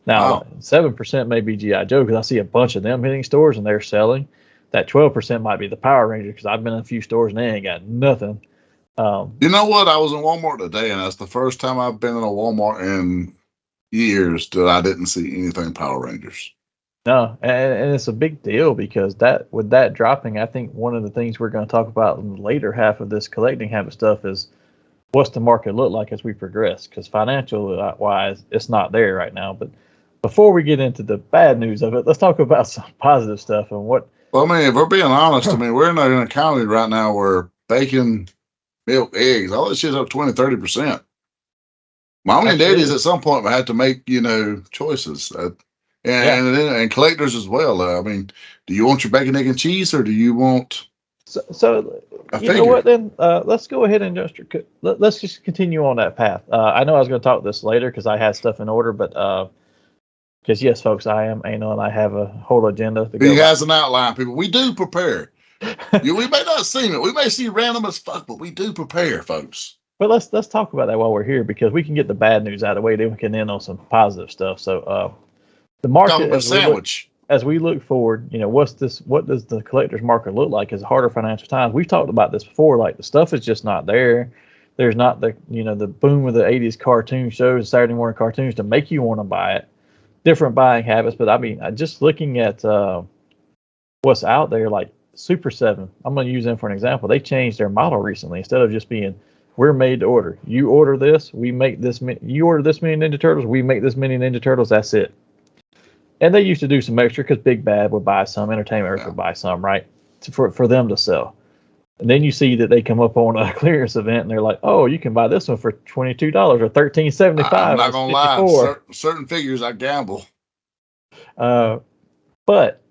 Now, 7% may be G.I. Joe because I see a bunch of them hitting stores and they're selling. That 12% might be the Power Rangers because I've been in a few stores and they ain't got nothing. You know what? I was in Walmart today, and that's the first time I've been in a Walmart in years that I didn't see anything Power Rangers. No, and it's a big deal because with that dropping, I think one of the things we're going to talk about in the later half of this collecting habit stuff is what's the market look like as we progress, because financial wise, it's not there right now. But before we get into the bad news of it, let's talk about some positive stuff and what. Well, I mean, if we're being honest, I mean, we're in an economy right now where bacon, milk, eggs, all this shit's up 20, 30%. Mom and daddies at some point will have to make, choices. And collectors as well. I mean, do you want your bacon, egg, and cheese, or do you want So you know what? Then let's go ahead and let's just continue on that path. I know I was going to talk this later because I had stuff in order, but because yes, folks, I am anal and I have a whole agenda. He has an outline, people. We do prepare. We may not see it. We may see random as fuck, but we do prepare, folks. But let's talk about that while we're here because we can get the bad news out of the way. Then we can end on some positive stuff. So the market as we look forward, what does the collector's market look like? Is harder financial times. We've talked about this before. Like the stuff is just not there. There's not the the boom of the 80s cartoon shows, Saturday morning cartoons to make you want to buy it. Different buying habits, but I mean, just looking at what's out there, like Super 7. I'm going to use them for an example. They changed their model recently. Instead of just being, we're made to order. You order this, we make this. You order this many Ninja Turtles, we make this many Ninja Turtles. That's it. And they used to do some extra because Big Bad would buy some, Entertainment Earth would buy some, right, for them to sell. And then you see that they come up on a clearance event and they're like, oh, you can buy this one for $22 or $13.75. I'm not going to lie. Certain figures I gamble. But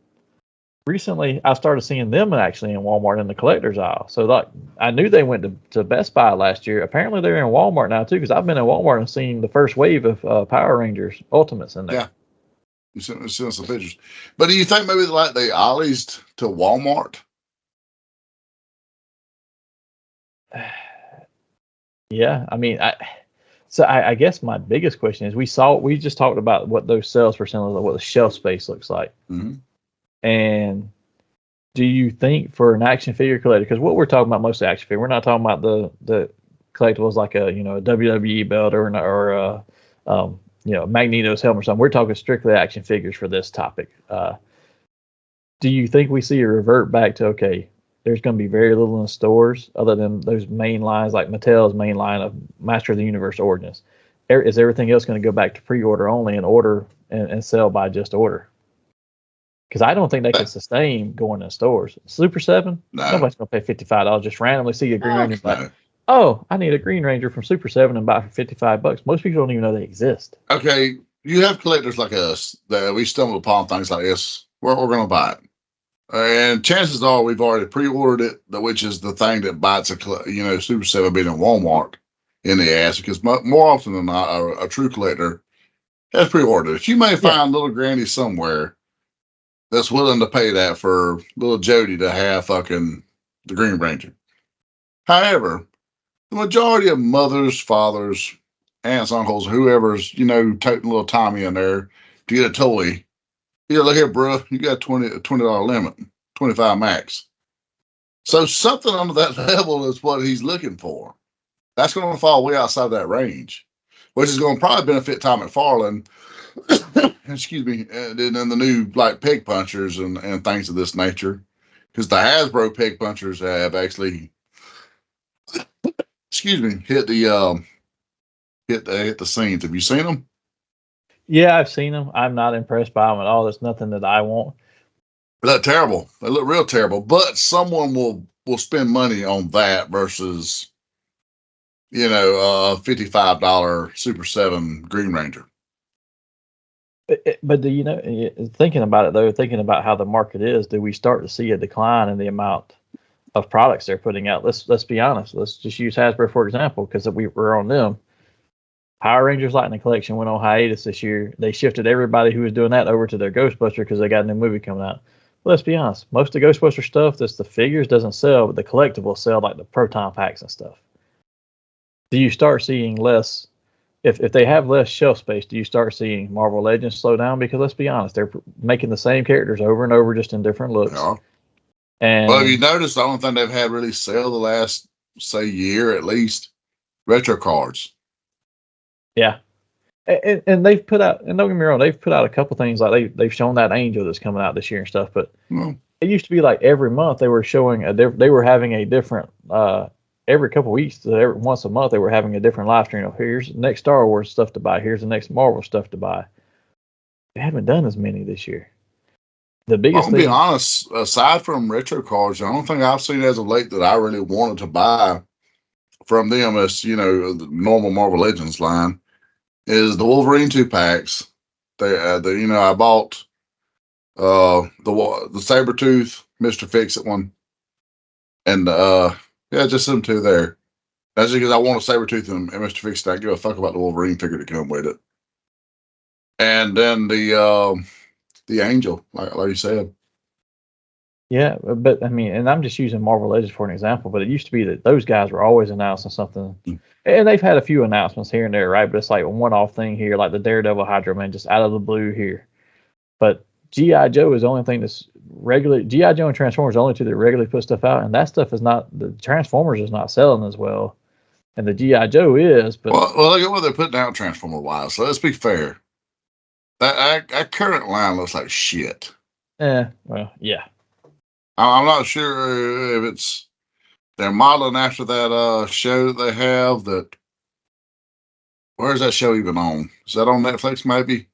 recently I started seeing them actually in Walmart in the collector's aisle. So like I knew they went to Best Buy last year. Apparently they're in Walmart now too because I've been in Walmart and seen the first wave of Power Rangers Ultimates in there. Yeah. You sent some pictures. But do you think maybe like they ollies to Walmart? Yeah, I mean, I guess my biggest question is we just talked about what those sales percent look like, what the shelf space looks like. Mm-hmm. And do you think for an action figure collector, because what we're talking about mostly action figure, we're not talking about the collectibles like a WWE belt or Magneto's helmet or something. We're talking strictly action figures for this topic. Do you think we see a revert back to, okay, there's going to be very little in stores other than those main lines like Mattel's main line of Master of the Universe Origins? Is everything else going to go back to pre-order only and order and sell by just order? Because I don't think they can sustain going in stores. Super 7, nobody's going to pay $55. Just randomly see a Green Ranger like, oh, I need a Green Ranger from Super 7 and buy it for $55. Most people don't even know they exist. Okay, you have collectors like us that we stumble upon things like this. We're going to buy it. And chances are we've already pre-ordered it, which is the thing that bites Super 7 being in Walmart in the ass, because more often than not, a true collector has pre-ordered it. You may find little granny somewhere that's willing to pay that for little Jody to have fucking the Green Ranger. However, the majority of mothers, fathers, aunts, uncles, whoever's, toting little Tommy in there to get a toy, look here, bro, you got $20 limit, 25 max. So something under that level is what he's looking for. That's going to fall way outside that range, which is going to probably benefit Tom McFarlane, excuse me, and then the new like peg punchers and things of this nature, because the Hasbro peg punchers have actually, excuse me, hit the scenes. Have you seen them? Yeah, I've seen them. I'm not impressed by them at all. There's nothing that I want. They look terrible. They look real terrible. But someone will spend money on that versus, a $55 Super 7 Green Ranger. But thinking about it though, thinking about how the market is, do we start to see a decline in the amount of products they're putting out? Let's be honest. Let's just use Hasbro for example, because we're on them. Power Rangers Lightning Collection went on hiatus this year. They shifted everybody who was doing that over to their Ghostbuster because they got a new movie coming out. let's be honest, most of the Ghostbuster stuff that's the figures doesn't sell, but the collectibles sell, like the proton packs and stuff. Do you start seeing less, if they have less shelf space, do you start seeing Marvel Legends slow down? Because let's be honest, they're making the same characters over and over, just in different looks. Yeah. And well, have you noticed the only thing they've had really sell the last, say, year at least, retro cards. Yeah. And they've put out, and don't get me wrong, they've put out a couple things, like they've shown that Angel that's coming out this year and stuff, but it used to be like every month they were showing they were having a different, every couple of weeks, once a month they were having a different live stream of, here's the next Star Wars stuff to buy, here's the next Marvel stuff to buy. They haven't done as many this year. The biggest thing, I'll be honest, aside from retro cards, the only thing I've seen as of late that I really wanted to buy from them is, the normal Marvel Legends line, is the Wolverine 2-packs. I bought the Sabretooth, Mr. Fix-It one. And just them two there. That's because I want a Sabretooth and Mr. Fix-It. I give a fuck about the Wolverine figure to come with it. And then the Angel, like you said. yeah, but I mean, and I'm just using Marvel Legends for an example, but it used to be that those guys were always announcing something. And they've had a few announcements here and there, right? But it's like a one-off thing here, like the Daredevil Hydro Man, just out of the blue here. But G.I. Joe is the only thing that's regularly, G.I. Joe and Transformers are the only two that regularly put stuff out, and that stuff is not, the Transformers is not selling as well. And the G.I. Joe is, but... Well, look at what they're putting out Transformer-wise, so let's be fair. That current line looks like shit. Well, yeah. I'm not sure if it's they're modeling after that show that they have. That where's that show even on? Is that on Netflix? Maybe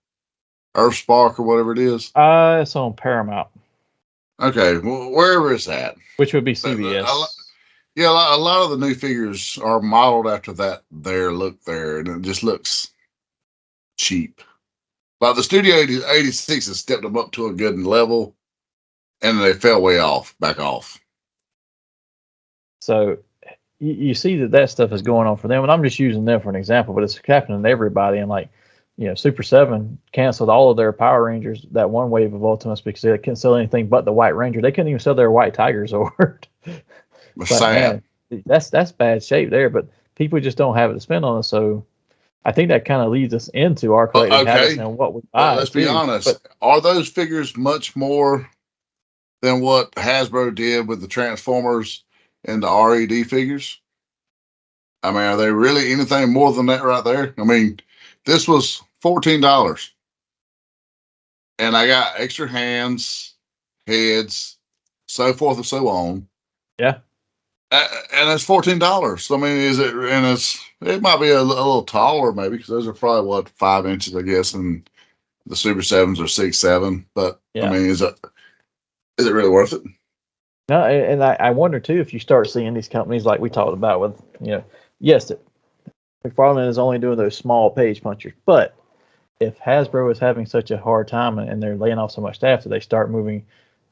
Earthspark or whatever it is. It's on Paramount. Okay, well, wherever it's at, which would be CBS. A lot of the new figures are modeled after that look there, and it just looks cheap. But the Studio 86 has stepped them up to a good level, and they fell back off. So you see that stuff is going on for them, and I'm just using them for an example, but it's happening to everybody. And like, Super 7 canceled all of their Power Rangers, that one wave of Ultimates, because they couldn't sell anything but the White Ranger. They couldn't even sell their White Tiger Zord. Sad. Man, that's bad shape there, but people just don't have it to spend on it. So I think that kind of leads us into our collecting habits and what we buy. Let's be honest. Are those figures much more than what Hasbro did with the Transformers and the RED figures? I mean, are they really anything more than that right there? I mean, this was $14. And I got extra hands, heads, so forth and so on. Yeah. And it's $14. I mean, it might be a little taller maybe, because those are probably 5 inches, I guess, and the Super 7s are 6'7". But yeah. I mean, is it really worth it? No, and I wonder too if you start seeing these companies like we talked about with, yes, McFarlane is only doing those small page punchers, but if Hasbro is having such a hard time and they're laying off so much staff, that they start moving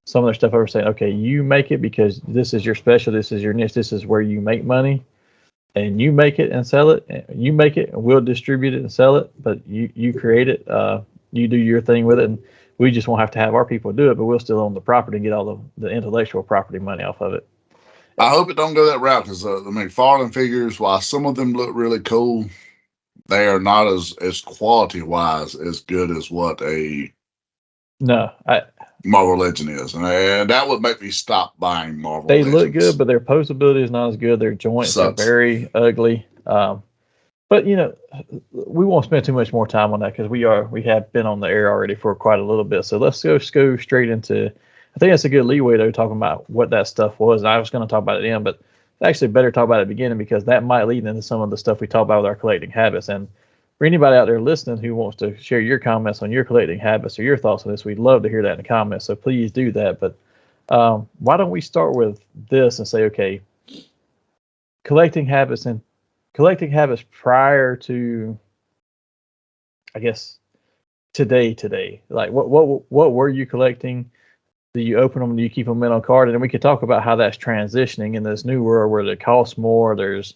some of their stuff over, saying, okay, you make it because this is your special, this is your niche, this is where you make money, and you make it and sell it. And you make it and we'll distribute it and sell it, but you create it, you do your thing with it, and we just won't have to have our people do it, but we'll still own the property and get all the intellectual property money off of it. I hope it don't go that route, because the McFarlane figures, while some of them look really cool, they are not as quality-wise as good as what a Marvel Legend is. And that would make me stop buying Marvel Legends. They look good, but their posability is not as good. Their joints are very ugly. But, we won't spend too much more time on that, because we have been on the air already for quite a little bit. So let's go straight into, I think that's a good leeway, though, talking about what that stuff was. And I was going to talk about it at the end, but actually better talk about it at the beginning, because that might lead into some of the stuff we talk about with our collecting habits. And for anybody out there listening who wants to share your comments on your collecting habits or your thoughts on this, we'd love to hear that in the comments. So please do that. But why don't we start with this and say, okay, collecting habits prior to, I guess, today. Like what were you collecting? Do you open them? Do you keep them in on card? And then we could talk about how that's transitioning in this new world where it costs more. There's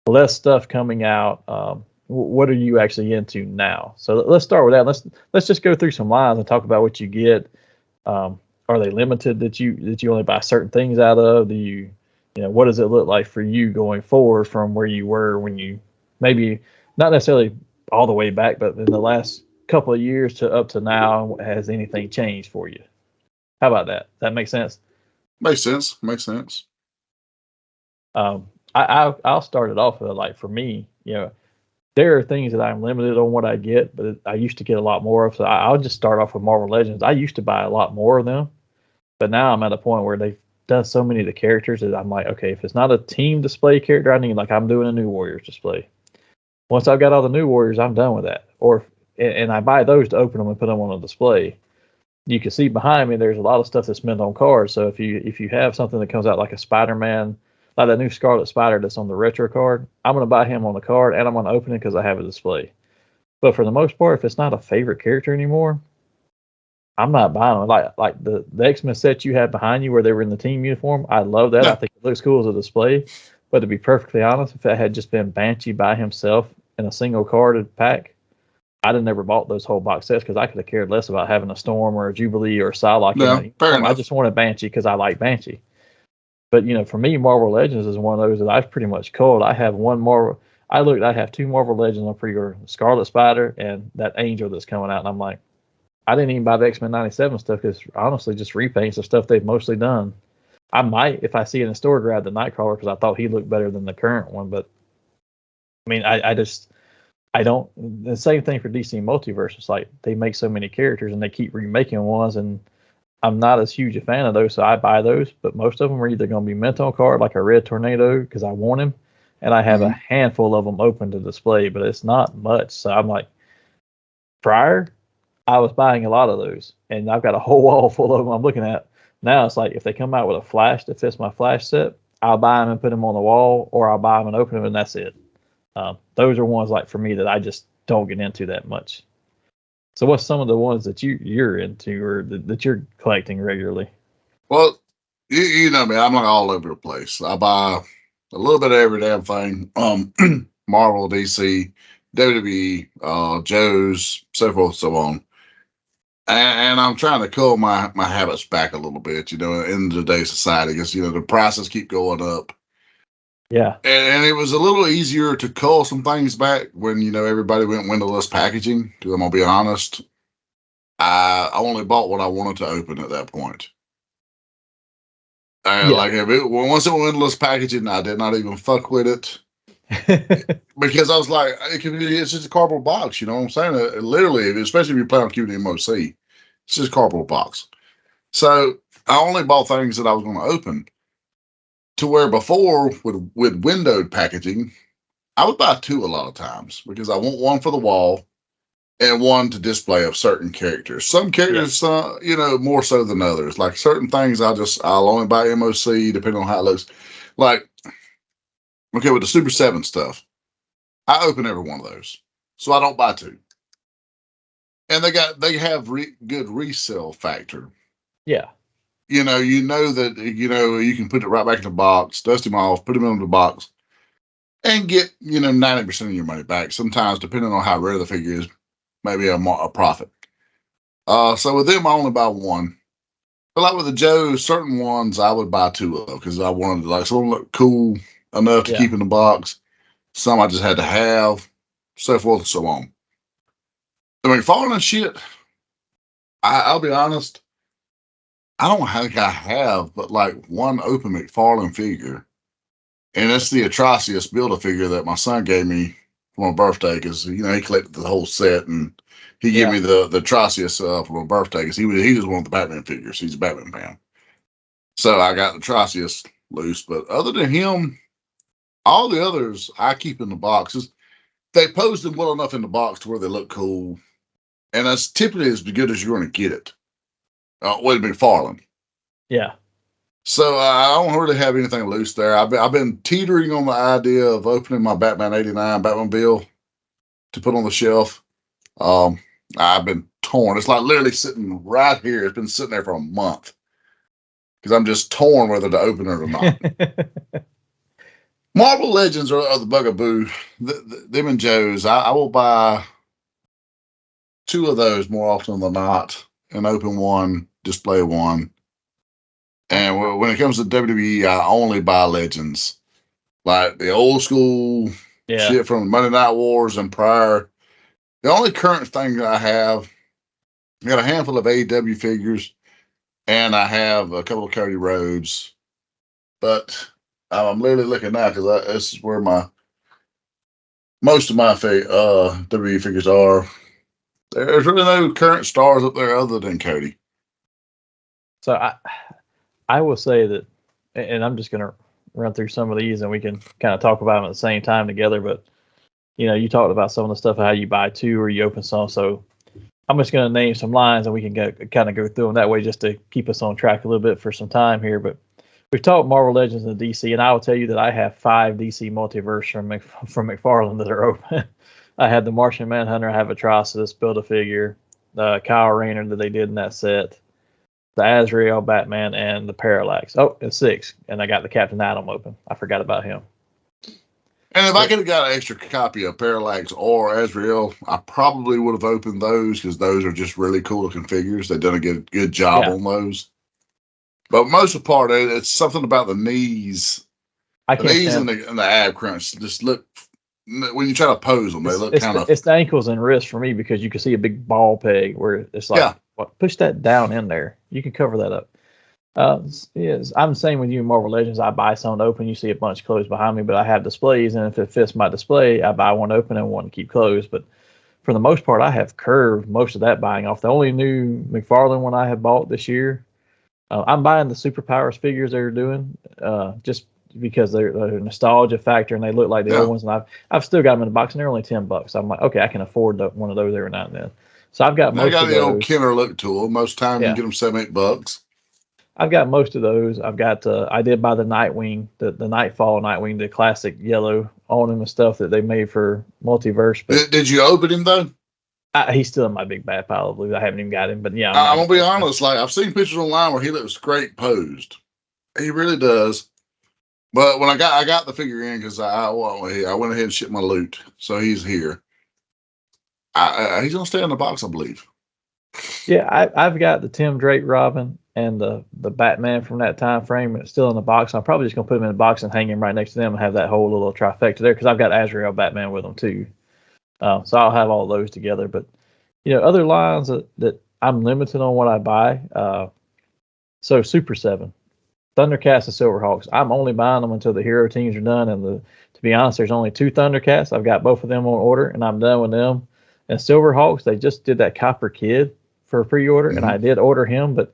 less stuff coming out. What are you actually into now? So let's start with that. Let's just go through some lines and talk about what you get. are they limited that you only buy certain things out of? Do you what does it look like for you going forward from where you were when you maybe not necessarily all the way back, but in the last couple of years to up to now, has anything changed for you? How about that? Does that make sense? Makes sense. Makes sense. I'll start it off with like for me, there are things that I'm limited on what I get, but I used to get a lot more of. So I'll just start off with Marvel Legends. I used to buy a lot more of them, but now I'm at a point where they've done so many of the characters that I'm like, okay, if it's not a team display character, I need like I'm doing a new Warriors display. Once I've got all the new Warriors, I'm done with that. And I buy those to open them and put them on a display. You can see behind me, there's a lot of stuff that's meant on cards. So if you have something that comes out like a Spider-Man, like that new Scarlet Spider that's on the retro card, I'm going to buy him on the card and I'm going to open it because I have a display. But for the most part, if it's not a favorite character anymore, I'm not buying them. Like the X-Men set you had behind you where they were in the team uniform, I love that. Yeah. I think it looks cool as a display. But to be perfectly honest, if that had just been Banshee by himself in a single carded pack, I'd have never bought those whole box sets because I could have cared less about having a Storm or a Jubilee or a Psylocke. Yeah, fair enough. I just wanted Banshee because I like Banshee. But for me, Marvel Legends is one of those that I've pretty much culled. I have one Marvel. I have two Marvel Legends on pre-order: Scarlet Spider and that Angel that's coming out. And I'm like, I didn't even buy the X-Men '97 stuff because honestly, just repaints of stuff they've mostly done. I might, if I see it in the store, grab the Nightcrawler because I thought he looked better than the current one. But I mean, I don't. The same thing for DC Multiverse. It's like they make so many characters and they keep remaking ones, and I'm not as huge a fan of those, so I buy those. But most of them are either going to be mint on card, like a Red Tornado, because I want him, and I have a handful of them open to display, but it's not much. So I'm like, prior, I was buying a lot of those, and I've got a whole wall full of them I'm looking at. Now it's like if they come out with a Flash that fits my Flash set, I'll buy them and put them on the wall, or I'll buy them and open them, and that's it. Those are ones like for me that I just don't get into that much. So what's some of the ones that you're into or that you're collecting regularly? Well, you know me, I'm like all over the place. I buy a little bit of every damn thing. Marvel, DC, WWE, Joe's, so forth, so on. And I'm trying to cull my habits back a little bit, in today's society, because the prices keep going up. Yeah. And it was a little easier to cull some things back when, everybody went windowless packaging. Because I'm going to be honest, I only bought what I wanted to open at that point. Like once it went windowless packaging, I did not even fuck with it. Because I was like, it's just a cardboard box, you know what I'm saying? Literally, especially if you play on QDMOC, it's just a cardboard box. So I only bought things that I was going to open. To where before, with windowed packaging, I would buy two a lot of times because I want one for the wall and one to display of certain characters. Some characters, more so than others. Like certain things, I'll only buy MOC depending on how it looks. Like, okay, with the Super 7 stuff, I open every one of those, so I don't buy two. And they have good resale factor. Yeah. You know that you can put it right back in the box, dust them off, put them in the box, and get 90% of your money back. Sometimes, depending on how rare the figure is, maybe a profit. So with them, I only buy one. But like with the Joe, certain ones I would buy two of because I wanted to some of them look cool enough to keep in the box. Some I just had to have, so forth and so on. The McFarlane and shit, I'll be honest, I don't think I have but like one open McFarlane figure. And that's the Atrocious Build-A-Figure that my son gave me for my birthday because, he collected the whole set and he gave me the Atrocious for my birthday because he just wanted the Batman figures. He's a Batman fan. So I got the Atrocious loose. But other than him, all the others I keep in the boxes. They pose them well enough in the box to where they look cool. And that's typically as good as you're going to get it. With McFarlane. Yeah. So I don't really have anything loose there. I've been teetering on the idea of opening my Batman '89 Batmobile to put on the shelf. I've been torn. It's like literally sitting right here. It's been sitting there for a month because I'm just torn whether to open it or not. Marvel Legends are the bugaboo. Them and Joe's. I will buy two of those more often than not and open one, display one. And when it comes to WWE, I only buy Legends. Like the old school shit from Monday Night Wars and prior. The only current thing that I got a handful of AEW figures, and I have a couple of Cody Rhodes. But I'm literally looking now because this is where most of my WWE figures are. There's really no current stars up there other than Cody. So I will say that, and I'm just going to run through some of these and we can kind of talk about them at the same time together. But, you talked about some of the stuff, how you buy two or you open some. So I'm just going to name some lines and we can kind of go through them that way just to keep us on track a little bit for some time here. But we've talked Marvel Legends and DC, and I will tell you that I have 5 DC multiverse from McFarlane that are open. I had the Martian Manhunter, I have Atrocitus, Build-A-Figure, the Kyle Rayner that they did in that set, the Azrael Batman, and the Parallax. Oh, and 6. And I got the Captain Atom open. I forgot about him. And if I could have got an extra copy of Parallax or Azrael, I probably would have opened those because those are just really cool looking figures. They've done a good job on those. But most of the part, it's something about the knees. The knees and the ab crunch just look, when you try to pose them, they look kind of. It's the ankles and wrists for me because you can see a big ball peg where it's like, push that down in there. You can cover that up. Yes, I'm the same with you in Marvel Legends. I buy some to open. You see a bunch closed behind me, but I have displays, and if it fits my display, I buy one open and one to keep closed. But for the most part, I have curved most of that buying off. The only new McFarlane one I have bought this year, I'm buying the Superpowers figures they're doing, just because they're a nostalgia factor and they look like the old ones. And I've still got them in the box, and they're only $10. I'm like, okay, I can afford one of those every now and then. So I've got most of those. They got the old Kenner look to them. Most time you get them $7-8. I've got most of those. I've got, I did buy the Nightwing, the Nightfall Nightwing, the classic yellow on him and stuff that they made for Multiverse. But did you open him though? He's still in my big bad pile of blues. I haven't even got him, but yeah. I'm gonna be honest. Like I've seen pictures online where he looks great posed. He really does. But when I got the figure in because I went ahead and shipped my loot, so he's here. He's gonna stay in the box, I believe. Yeah, I've got the Tim Drake Robin and the Batman from that time frame. It's still in the box. I'm probably just gonna put him in the box and hang him right next to them and have that whole little trifecta there because I've got Azrael Batman with them too. So I'll have all those together. But other lines that I'm limited on what I buy. So Super 7, Thundercats and Silverhawks. I'm only buying them until the hero teams are done. And to be honest, there's only 2 Thundercats. I've got both of them on order, and I'm done with them. And Silverhawks, they just did that Copper Kid for a pre-order, and I did order him, but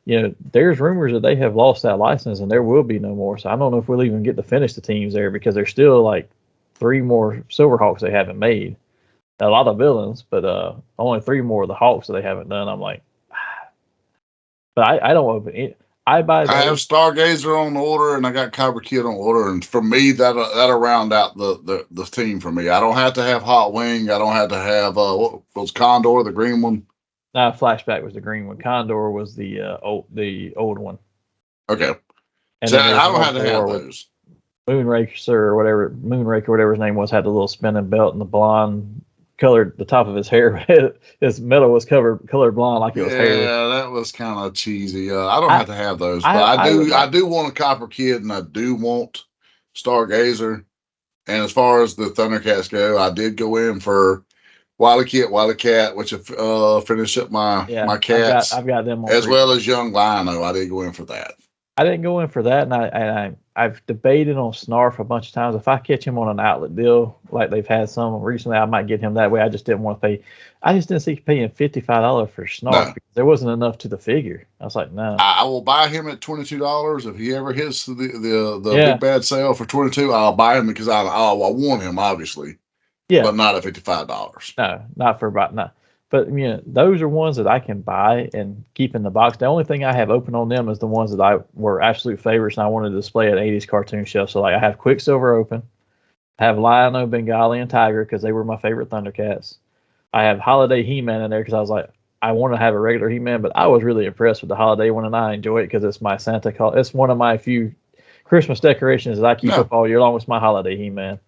there's rumors that they have lost that license and there will be no more. So I don't know if we'll even get to finish the teams there because there's still like 3 more Silverhawks they haven't made. A lot of villains, but only 3 more of the Hawks that they haven't done. I'm like, but I don't open it. I have Stargazer on order and I got Copper Kid on order, and for me that'll round out the team for me. I don't have to have Hot Wing. I don't have to have what was Condor, the green one. Flashback was the green one. Condor was the old one. Okay. And so I don't have to have those. Moonraker, whatever his name was, had the little spinning belt and the blonde colored the top of his hair. His metal was colored blonde like it was hair. Yeah, that was kind of cheesy. I don't have to have those, but I do want a Copper Kid and I do want Stargazer. And as far as the Thundercats go, I did go in for Wily Cat, which finished up my cats. I've got them on as well as Young Lino. I did go in for that. I didn't go in for that, and I've debated on Snarf a bunch of times. If I catch him on an outlet deal like they've had some recently, I might get him that way. I just didn't want to pay. I just didn't see paying $55 for Snarf because there wasn't enough to the figure. I was like, no. I will buy him at $22 if he ever hits the big bad sale for $22. I'll buy him because I want him obviously. Yeah, but not at $55. No, not for about no. But those are ones that I can buy and keep in the box. The only thing I have open on them is the ones that were absolute favorites, and I wanted to display at 80s cartoon shelf. So like I have Quicksilver open, I have Lion-O, Bengali, and Tiger because they were my favorite Thundercats. I have Holiday He-Man in there because I was like, I want to have a regular He-Man, but I was really impressed with the Holiday one, and I enjoy it because it's my Santa Claus. It's one of my few Christmas decorations that I keep up all year long. With my Holiday He-Man,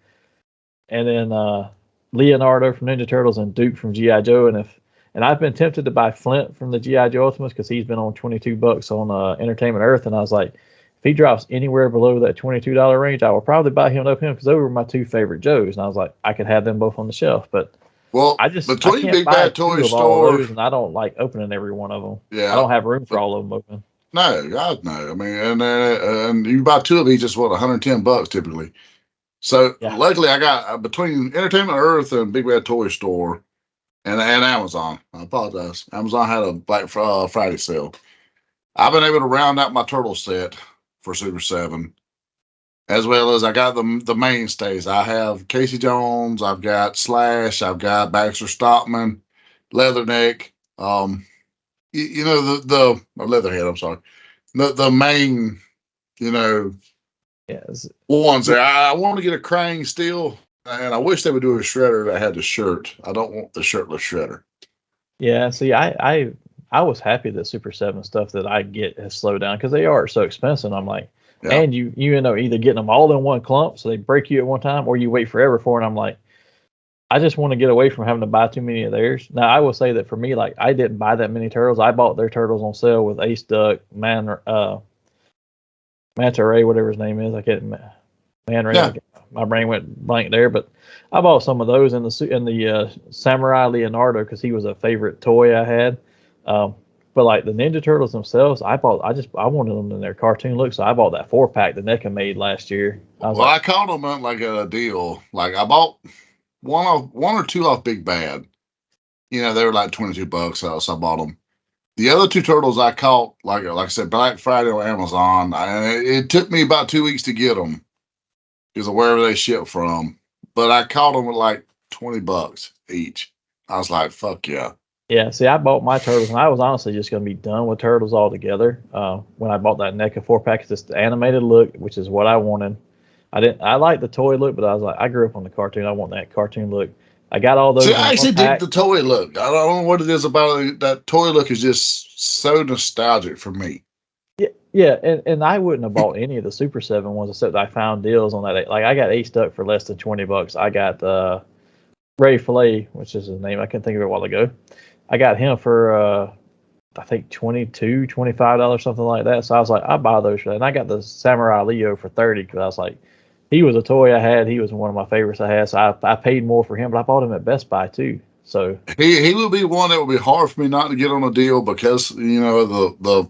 and then Leonardo from Ninja Turtles and Duke from G.I. Joe. And And I've been tempted to buy Flint from the G.I. Joe Ultimates because he's been on $22 on Entertainment Earth. And I was like, if he drops anywhere below that $22 range, I will probably buy him and open him because those were my two favorite Joes. And I was like, I could have them both on the shelf. But I between can't Big buy Bad two Toy of all Store, those, and I don't like opening every one of them. Yeah, I don't have room for all of them open. No, God no. I mean, and you buy two of these, just what, $110 typically. So luckily, I got between Entertainment Earth and Big Bad Toy Store and Amazon. I apologize. Amazon had a Black Friday sale. I've been able to round out my turtle set for Super 7, as well as I got the mainstays. I have Casey Jones, I've got Slash, I've got Baxter Stockman, Leatherneck. You know the Leatherhead. I'm sorry, the main, ones there. I want to get a Krang still, and I wish they would do a shredder that had the shirt. I don't want the shirtless shredder. Yeah, see, I was happy that Super 7 stuff that I get has slowed down because they are so expensive. I'm like, and you end up either getting them all in one clump, so they break you at one time, or you wait forever for it. And I'm like, I just want to get away from having to buy too many of theirs. Now, I will say that for me, like, I didn't buy that many turtles. I bought their turtles on sale with Ace Duck, Manta Ray, whatever his name is. I can't, Man Ray. Yeah. My brain went blank there, but I bought some of those in the Samurai Leonardo because he was a favorite toy I had. But like the Ninja Turtles themselves, I wanted them in their cartoon look, so I bought that 4-pack that NECA made last year. I caught them at like a deal. Like I bought one or two off Big Bad. They were like $22, so I bought them. The other two turtles I caught, like I said, Black Friday on Amazon. It took me about 2 weeks to get them because of wherever they ship from. But I caught them at like $20 each. I was like, fuck yeah. Yeah, see, I bought my turtles, and I was honestly just going to be done with turtles altogether when I bought that NECA 4-pack. It's just the animated look, which is what I wanted. I like the toy look, but I was like, I grew up on the cartoon. I want that cartoon look. I got all those. See, I actually dig the toy look. I don't know what it is about it. That toy look is just so nostalgic for me. Yeah, and I wouldn't have bought any of the Super 7 ones except I found deals on that. Like I got Ace Duck for less than $20. I got Ray Fillet, which is his name. I couldn't think of it a while ago. I got him for I think $22, $25, something like that. So I was like, I'll buy those for that. And I got the Samurai Leo for $30 because I was like, he was a toy I had. He was one of my favorites I had. So I paid more for him, but I bought him at Best Buy too. So he would be one that would be hard for me not to get on a deal because the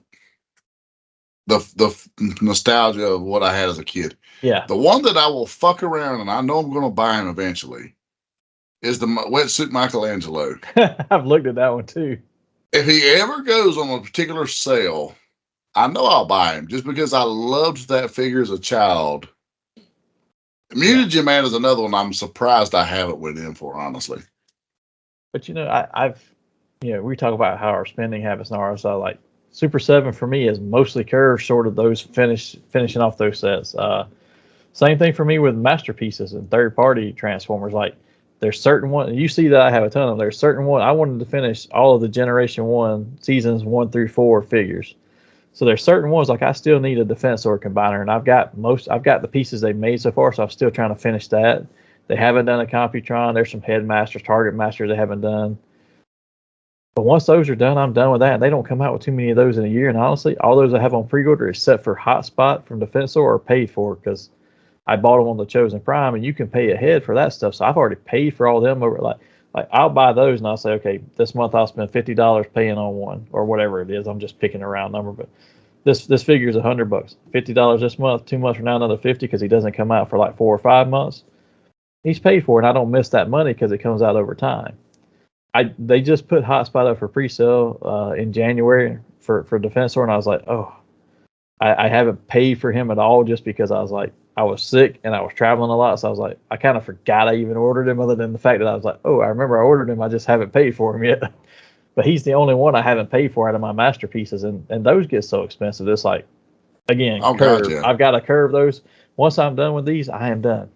nostalgia of what I had as a kid. Yeah. The one that I will fuck around and I know I'm going to buy him eventually is the Wetsuit Michelangelo. I've looked at that one too. If he ever goes on a particular sale, I know I'll buy him just because I loved that figure as a child. Mutagen Man is another one I'm surprised I haven't went in for, honestly. But I've we talk about how our spending habits are. So like Super 7 for me is mostly curved, sort of those finishing off those sets. Same thing for me with masterpieces and third-party Transformers. Like there's certain one you see that I have a ton of them. There's certain one I wanted to finish all of the Generation 1 seasons 1 through 4 figures. So there's certain ones like I still need a Defensor combiner, and I've got the pieces they've made so far, so I'm still trying to finish that. They haven't done a Computron. There's some Headmasters, Target Masters they haven't done. But once those are done, I'm done with that. And they don't come out with too many of those in a year. And honestly, all those I have on pre-order except for Hotspot from Defensor are paid for because I bought them on the Chosen Prime, and you can pay ahead for that stuff. So I've already paid for all them over like I'll buy those and I'll say, okay, this month I'll spend $50 paying on one or whatever it is. I'm just picking a round number, but this figure is $100, $50 this month, 2 months from now, another 50 because he doesn't come out for like 4 or 5 months. He's paid for it, and I don't miss that money because it comes out over time. They just put Hotspot up for pre-sale in January for Defensor, and I was like, oh, I haven't paid for him at all just because I was like, I was sick and I was traveling a lot, so I was like, I kind of forgot I even ordered him other than the fact that I was like, oh, I remember I ordered him, I just haven't paid for him yet. But he's the only one I haven't paid for out of my masterpieces, and those get so expensive. It's like, again, curve. Gotcha. I've got to curve those. Once I'm done with these, I am done.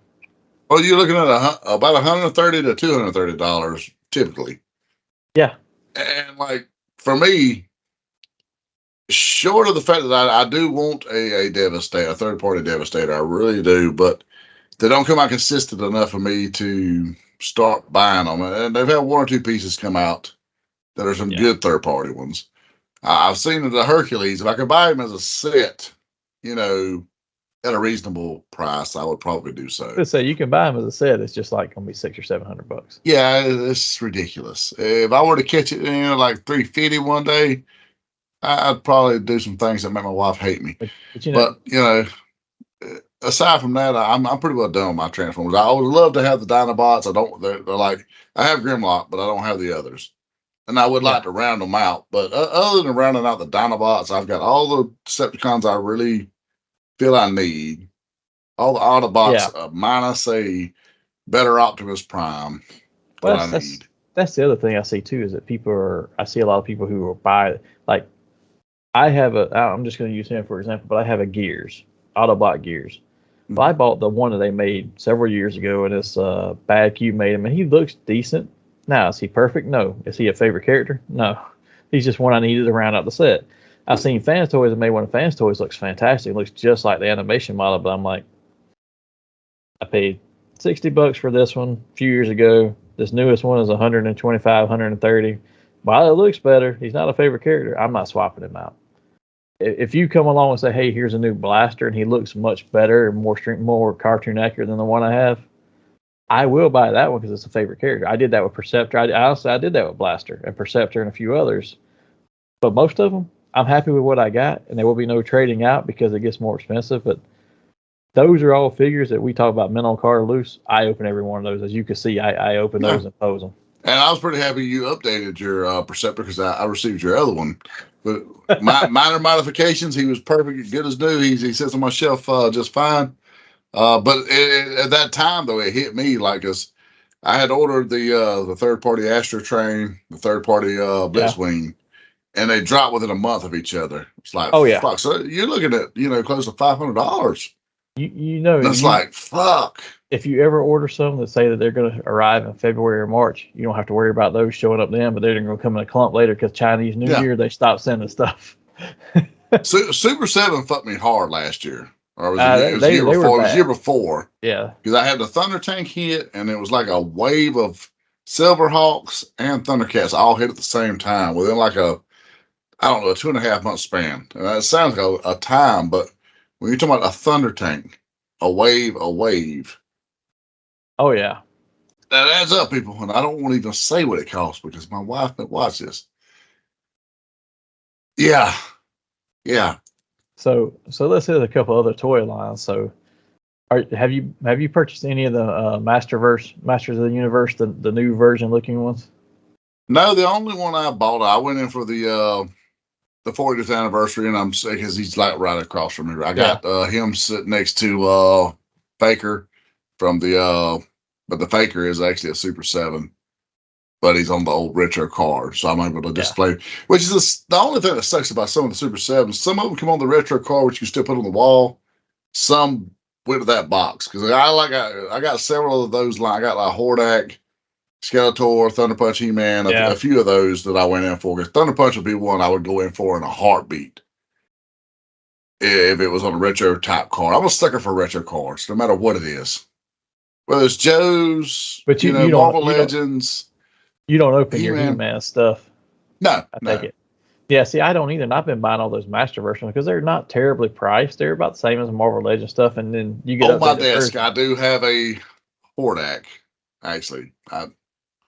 Well, you're looking at about $130 to $230 typically. Yeah. And like for me, short of the fact that I do want a Devastator, a third-party Devastator, I really do, but they don't come out consistent enough for me to start buying them. And they've had 1 or 2 pieces come out There are some good third-party ones. I've seen the Hercules. If I could buy him as a set, you know, at a reasonable price, I would probably do so. Let's say you can buy them as a set. It's just like going to be $600 or $700. Yeah, it's ridiculous. If I were to catch it, like $350 one day, I'd probably do some things that make my wife hate me. But you know, aside from that, I'm pretty well done with my Transformers. I would love to have the Dinobots. They're like, I have Grimlock, but I don't have the others. And I would like to round them out. But other than rounding out the Dinobots, I've got all the Decepticons I really feel I need. All the Autobots minus a better Optimus Prime. Well, that's the other thing I see too, is that I see a lot of people who will buy, like, I'm just going to use him for example, but I have a Autobot Gears. Mm-hmm. Well, I bought the one that they made several years ago, and it's Bad Cube made him, and he looks decent. Now, is he perfect? No. Is he a favorite character? No. He's just one I needed to round out the set. I've seen Fans Toys and made one of Fans Toys looks fantastic. It looks just like the animation model, but I'm like, I paid $60 for this one a few years ago. This newest one is $125, $130. While it looks better, he's not a favorite character. I'm not swapping him out. If you come along and say, hey, here's a new blaster, and he looks much better and more cartoon accurate than the one I have, I will buy that one because it's a favorite character. I did that with Perceptor. I did that with Blaster and Perceptor and a few others. But most of them, I'm happy with what I got, and there will be no trading out because it gets more expensive. But those are all figures that we talk about mint on card loose. I open every one of those. As you can see, I open those and pose them. And I was pretty happy you updated your Perceptor because I received your other one. But minor modifications, he was perfect, good as new. He sits on my shelf just fine. But at that time, though, it hit me like I had ordered the third-party Astro Train, the third-party Blitzwing, and they dropped within a month of each other. It's like, fuck. So you're looking at, close to $500. You know. That's like, fuck. If you ever order some that say that they're going to arrive in February or March, you don't have to worry about those showing up then, but they're going to come in a clump later because Chinese New Year, they stopped sending stuff. Super 7 fucked me hard last year. Or was it was the year before? It was the year before. Yeah. Because I had the Thunder Tank hit, and it was like a wave of Silverhawks and Thundercats all hit at the same time within like a 2.5 month span. And that sounds like a time, but when you're talking about a Thunder Tank, a wave. Oh, yeah. That adds up, people. And I don't want to even say what it costs because my wife might watch this. Yeah. So let's hit a couple other toy lines. So, have you purchased any of the Masters of the Universe, the new version looking ones? No, the only one I bought, I went in for the 40th anniversary, and I'm sick because he's like right across from me. I got him sitting next to Faker from but the Faker is actually a Super 7. But he's on the old retro card, so I'm able to display. Which is the only thing that sucks about some of the Super 7s. Some of them come on the retro card, which you can still put on the wall. Some went to that box because I got several of those. I got like Hordak, Skeletor, Thunder Punch, He-Man, a few of those that I went in for. Because Thunder Punch would be one I would go in for in a heartbeat if it was on a retro type card. I'm a sucker for retro cards, no matter what it is. Whether it's Joe's, but you Marvel Legends. You don't open your He-Man stuff. No, I take it. Yeah, see, I don't either. And I've been buying all those Master versions because they're not terribly priced. They're about the same as Marvel Legends stuff. And then you get on my desk, I do have a Hordak. Actually, I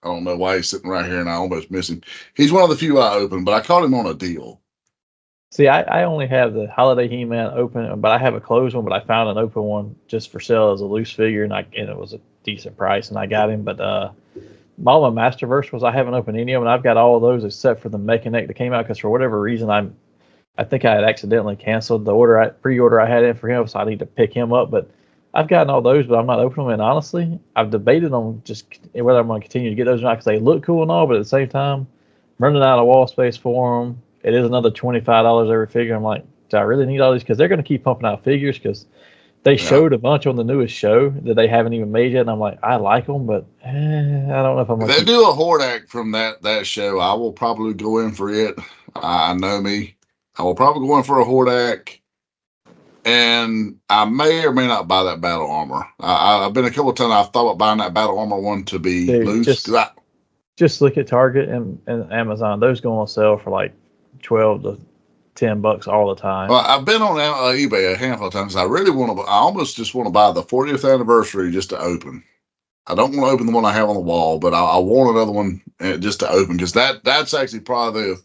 don't know why he's sitting right here, and I almost miss him. He's one of the few I opened, but I caught him on a deal. See, I only have the Holiday He-Man open, but I have a closed one. But I found an open one just for sale as a loose figure, and it was a decent price, and I got him. But all my Masterverse was I haven't opened any of them, and I've got all of those except for the Mechanic that came out because for whatever reason I think I had accidentally canceled the pre-order I had in for him, so I need to pick him up. But I've gotten all those, but I'm not opening them. And honestly, I've debated on just whether I'm going to continue to get those or not because they look cool and all, but at the same time, I'm running out of wall space for them. It is another $25 every figure. I'm like, do I really need all these? Because they're going to keep pumping out figures because they showed a bunch on the newest show that they haven't even made yet, and I'm like, I like them, but I don't know if I'm going to. If they do a Hordak from that show, I will probably go in for it. I know me. I will probably go in for a Hordak, and I may or may not buy that Battle Armor. I've been a couple of times I've thought about buying that Battle Armor one to be loose. just look at Target and Amazon. Those go on sale for like $12 to $10 all the time. Well, I've been on eBay a handful of times. I almost just want to buy the 40th anniversary just to open. I don't want to open the one I have on the wall, but I want another one just to open, because that's actually probably the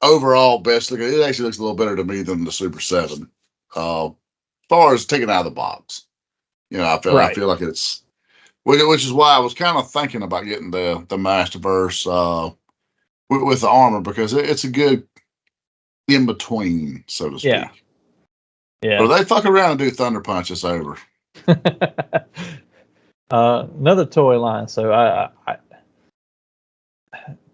overall best look. It actually looks a little better to me than the Super 7. As far as taking it out of the box, I feel like it's, which is why I was kind of thinking about getting the Masterverse with the armor, because it's a good in between, so to speak. Yeah. But if they fuck around and do Thunder Punch, it's over. Another toy line. So I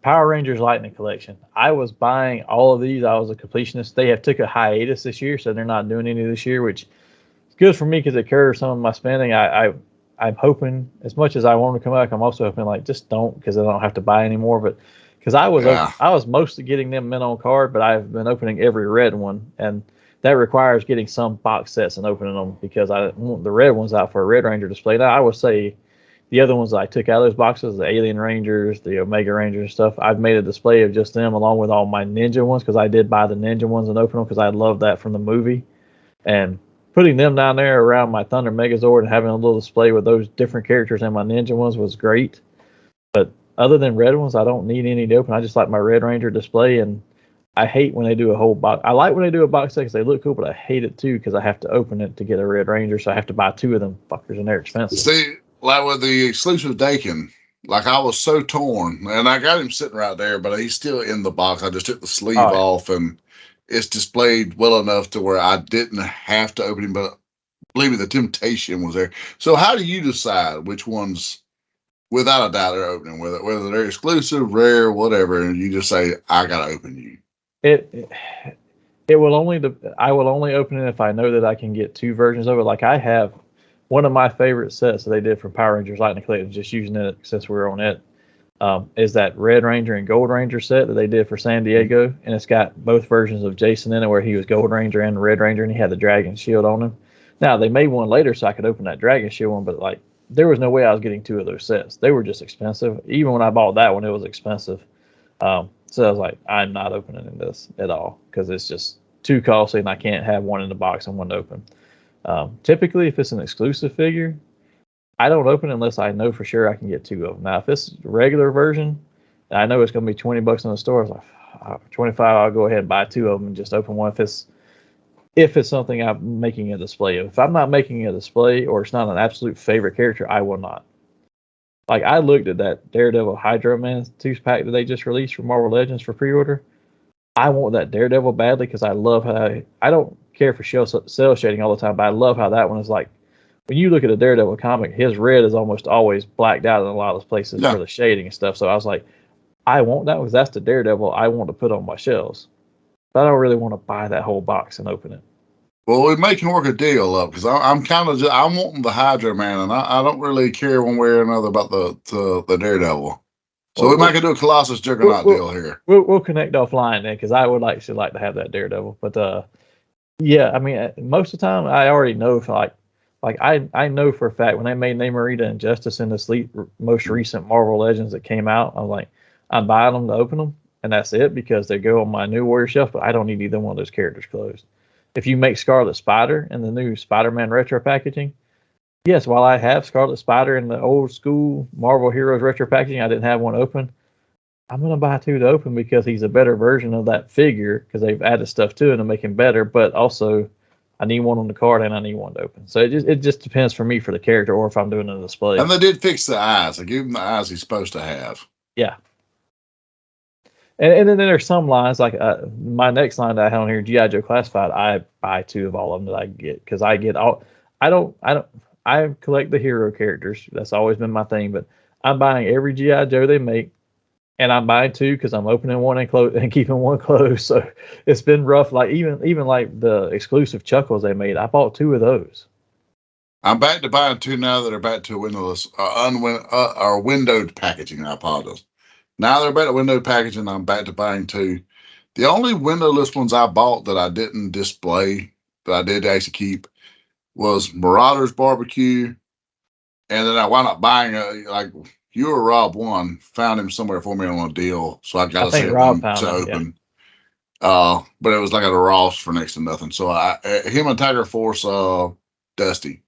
Power Rangers Lightning Collection. I was buying all of these. I was a completionist. They have took a hiatus this year, so they're not doing any this year, which is good for me because it curves some of my spending. I'm hoping, as much as I want to come back, I'm also hoping like just don't, because I don't have to buy anymore. But because I was mostly getting them mint on card, but I've been opening every red one, and that requires getting some box sets and opening them, because I want the red ones out for a Red Ranger display. Now I would say the other ones I took out of those boxes, the Alien Rangers, the Omega Rangers and stuff, I've made a display of just them along with all my Ninja ones, because I did buy the Ninja ones and open them because I love that from the movie. And putting them down there around my Thunder Megazord and having a little display with those different characters and my Ninja ones was great. But other than red ones, I don't need any to open. I just like my Red Ranger display, and I hate when they do a whole box. I like when they do a box set because they look cool, but I hate it too because I have to open it to get a Red Ranger, so I have to buy two of them fuckers, and they're expensive. See, like with the exclusive Dakin, like I was so torn, and I got him sitting right there, but he's still in the box. I just took the sleeve off, and it's displayed well enough to where I didn't have to open him, but believe me, the temptation was there. So how do you decide which ones, without a doubt, they're opening, whether they're exclusive, rare, whatever, and you just say, I got to open you? I will only open it if I know that I can get two versions of it. Like I have one of my favorite sets that they did from Power Rangers Lightning Collection, just using it since we're on it, is that Red Ranger and Gold Ranger set that they did for San Diego, and it's got both versions of Jason in it, where he was Gold Ranger and Red Ranger, and he had the Dragon Shield on him. Now they made one later so I could open that Dragon Shield one, but like there was no way I was getting two of those sets. They were just expensive. Even when I bought that one, it was expensive. So I was like, I'm not opening this at all because it's just too costly, and I can't have one in the box and one open. Typically, if it's an exclusive figure, I don't open it unless I know for sure I can get two of them. Now, if it's a regular version, and I know it's going to be $20 in the store, it's like 25. I'll go ahead and buy two of them and just open one if it's something I'm making a display of. If I'm not making a display, or it's not an absolute favorite character, I will not. Like, I looked at that Daredevil Hydro Man 2-pack that they just released for Marvel Legends for pre-order. I want that Daredevil badly because I love how I don't care for cell shading all the time, but I love how that one is like, when you look at a Daredevil comic, his red is almost always blacked out in a lot of places for the shading and stuff. So I was like, I want that because that's the Daredevil I want to put on my shelves. But I don't really want to buy that whole box and open it. Well, we can work a deal up because I'm wanting the Hydra Man, and I don't really care one way or another about the Daredevil. So we might do a Colossus Juggernaut deal here. We'll connect offline then, because I would like to have that Daredevil. But yeah, I mean, most of the time I already know if like I know for a fact when they made Namorita and Justice in this most recent Marvel Legends that came out, I'm like, I'm buying them to open them, and that's it, because they go on my New Warrior shelf. But I don't need either one of those characters closed. If you make Scarlet Spider in the new Spider-Man retro packaging, yes, while I have Scarlet Spider in the old school Marvel Heroes retro packaging, I didn't have one open. I'm going to buy two to open because he's a better version of that figure, because they've added stuff to it to make him better. But also, I need one on the card and I need one to open. So it just depends for me for the character, or if I'm doing a display. And they did fix the eyes. They gave him the eyes he's supposed to have. Yeah. And then there's some lines, like my next line that I had on here, G.I. Joe Classified, I buy two of all of them that I get, because I get all, I collect the hero characters. That's always been my thing, but I'm buying every G.I. Joe they make, and I'm buying two because I'm opening one and keeping one closed. So it's been rough. Like even like the exclusive Chuckles they made, I bought two of those. I'm back to buying two now that are back to windowless or windowed packaging. I apologize. Now they're back to windowed packaging. I'm back to buying two. The only windowless ones I bought that I didn't display, that I did actually keep, was Marauders Barbecue. And then I wound up buying you or Rob one found him somewhere for me on a deal, so I got I to think see it Rob one found to him, yeah. open. But it was like at a Ross for next to nothing. So him and Tiger Force, Dusty,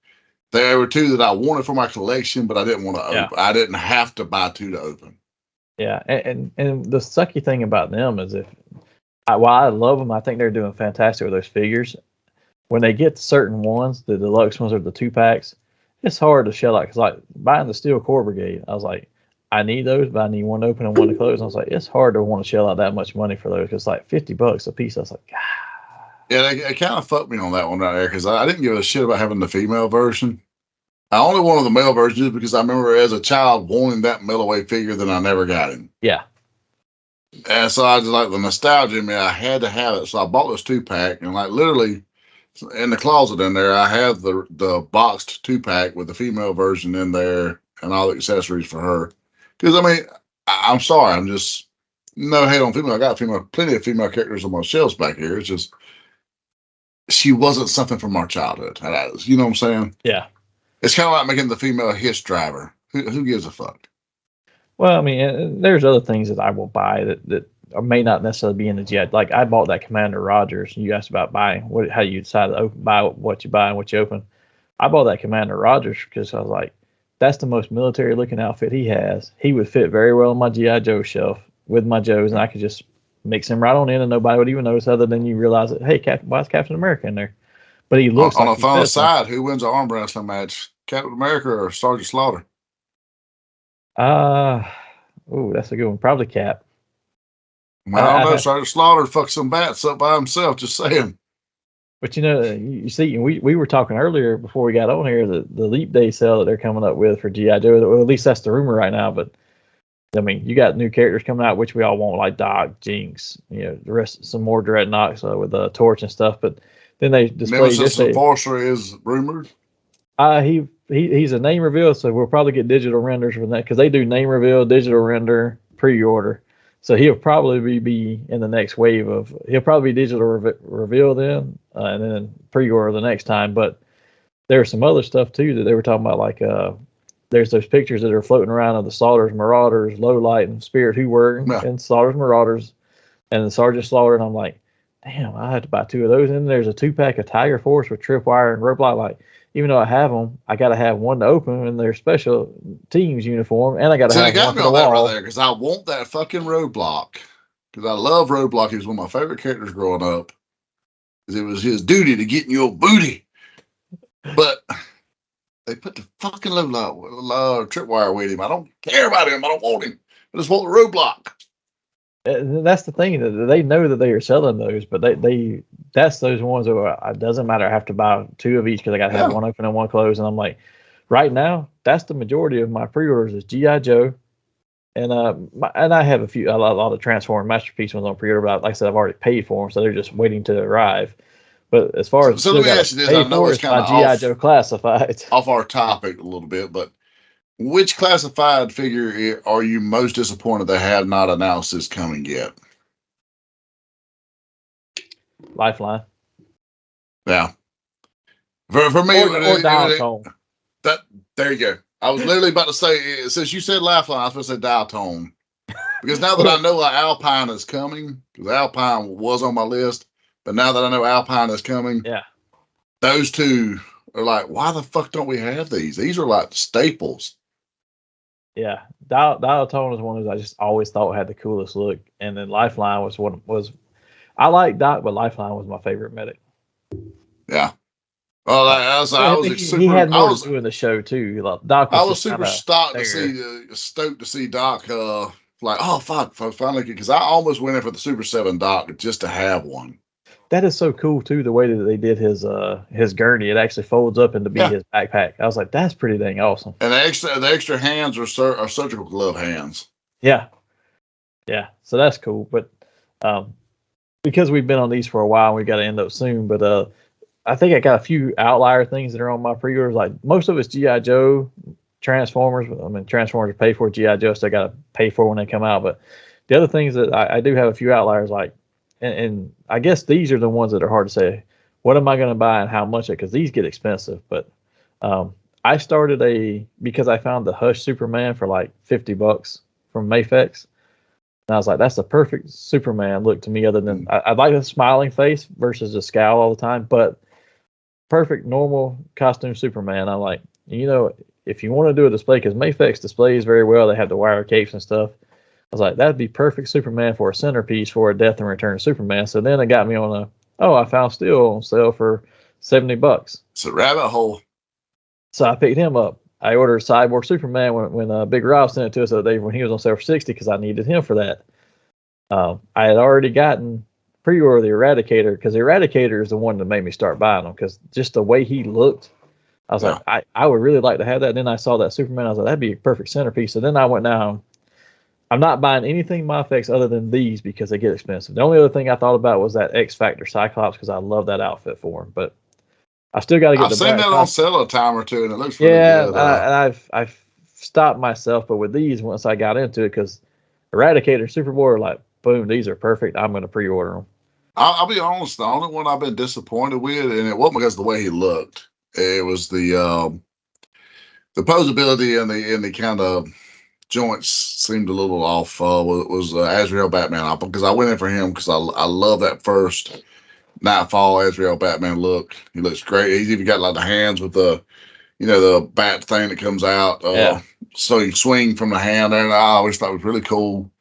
they were two that I wanted for my collection, but I didn't want to Yeah. open. I didn't have to buy two to open. Yeah, and the sucky thing about them is while I love them, I think they're doing fantastic with those figures. When they get certain ones, the deluxe ones or the 2-packs, it's hard to shell out. Because like buying the Steel Core Brigade, I was like, I need those, but I need one to open and one to close. And I was like, it's hard to want to shell out that much money for those because like $50 a piece. I was like, God. Yeah, they kind of fucked me on that one right there because I didn't give a shit about having the female version. I only wanted the male version just because I remember as a child wanting that Milloway figure, then I never got him. Yeah. And so I just like the nostalgia in me. I had to have it. So I bought this 2-pack and like literally in the closet in there, I have the boxed 2-pack with the female version in there and all the accessories for her. Because I mean, I'm sorry, I'm just no hate on female. I got plenty of female characters on my shelves back here. It's just she wasn't something from our childhood. You know what I'm saying? Yeah. It's kind of like making the female a hitch driver. Who gives a fuck? Well, I mean, there's other things that I will buy that may not necessarily be in the GI. Like I bought that Commander Rogers. You asked about buying how you decide to buy what you buy and what you open. I bought that Commander Rogers because I was like, that's the most military looking outfit he has. He would fit very well on my GI Joe shelf with my Joes, and I could just mix him right on in, and nobody would even notice other than you realize that hey, why is Captain America in there? But he looks on like a fun side. Who wins an arm wrestling match? Captain America or Sergeant Slaughter? That's a good one. Probably Cap. Well, I don't know. Sergeant Slaughter fucked some bats up by himself. Just saying. But you see, we were talking earlier before we got on here the Leap Day sale that they're coming up with for GI Joe. Or at least that's the rumor right now. But I mean, you got new characters coming out, which we all want, like Doc, Jinx, the rest, some more Dreadnoks with the Torch and stuff. But then they displayed Nemesis Enforcer is rumored. He's a name reveal, so we'll probably get digital renders from that because they do name reveal, digital render, pre-order. So he'll probably be in the next wave of. He'll probably be digital reveal then, and then pre-order the next time. But there's some other stuff too that they were talking about, like there's those pictures that are floating around of the Slaughters, Marauders, Lowlight, and Spirit who were in Slaughters, Marauders, and the Sergeant Slaughter. And I'm like, damn, I had to buy two of those. And there's a 2-pack of Tiger Force with Tripwire and Roadblock. Like, even though I have them, I got to have one to open in their special team's uniform, and I got to have one for the wall. Right there because I want that fucking Roadblock because I love Roadblock. He was one of my favorite characters growing up because it was his duty to get in your booty. But they put the fucking Tripwire with him. I don't care about him. I don't want him. I just want the Roadblock. That's the thing, that they know that they are selling those, but they that's those ones that it doesn't matter. I have to buy two of each because I got to have one open and one closed. And I'm like, right now, that's the majority of my pre-orders is GI Joe, and I have a lot of Transform Masterpiece ones on pre-order. But like I said, I've already paid for them, so they're just waiting to arrive. But as far as so let me ask you this, I know it's kind of GI Joe classified, off our topic a little bit, but which classified figure are you most disappointed they have not announced is coming yet? Lifeline. Yeah. For me, or Dial there you go. I was literally about to say, since you said Lifeline, I was supposed to say Dial Tone. Because now that I know Alpine is coming, because Alpine was on my list, but now that I know Alpine is coming, those two are like, why the fuck don't we have these? These are like staples. Yeah, Dial Tone is one of those I just always thought had the coolest look, and then Lifeline was what was. I like Doc, but Lifeline was my favorite medic. Yeah. Well, I was doing the show too. Doc. I was super stoked to see Doc. Like, oh fuck, finally, because I almost went in for the Super 7 Doc just to have one. That is so cool too, the way that they did his gurney. It actually folds up into be his backpack. I was like, that's pretty dang awesome. And the extra hands are surgical glove hands. Yeah. So that's cool. But because we've been on these for a while, we got to end up soon. But I think I got a few outlier things that are on my pre-orders. Like most of it's GI Joe, Transformers. I mean, Transformers are paid for. GI Joe still got to pay for when they come out. But the other things that I do have a few outliers like. And I guess these are the ones that are hard to say. What am I going to buy and how much? Because these get expensive. But I I started because I found the Hush Superman for like $50 from Mayfex. And I was like, that's the perfect Superman look to me, other than I like a smiling face versus a scowl all the time, but perfect normal costume Superman. I'm like, if you want to do a display, because Mayfex displays very well, they have the wire capes and stuff. I was like, that'd be perfect Superman for a centerpiece for a Death and Return of Superman. So then it got me on I found Steel on sale for $70. It's a rabbit hole. So I picked him up. I ordered Cyborg Superman when Big Rob sent it to us the other day when he was on sale for $60 because I needed him for that. I had already gotten pre-order the Eradicator because the Eradicator is the one that made me start buying them because just the way he looked, I was like, I would really like to have that. And then I saw that Superman. I was like, that'd be a perfect centerpiece. So then I went down. I'm not buying anything Mayfex other than these because they get expensive. The only other thing I thought about was that X Factor Cyclops because I love that outfit for him. But I still got to get I've seen that on sale a time or two, and it looks really good. And I've stopped myself, but with these, once I got into it, because Eradicator, Superboy are like, boom, these are perfect. I'm going to pre-order them. I'll be honest, the only one I've been disappointed with, and it wasn't because of the way he looked. It was the posability and the kind of joints seemed a little off. Was Azrael Batman because I went in for him because I love that first Nightfall Azrael Batman look. He looks great. He's even got like the hands with the the bat thing that comes out. So you swing from the hand there, and I always thought it was really cool.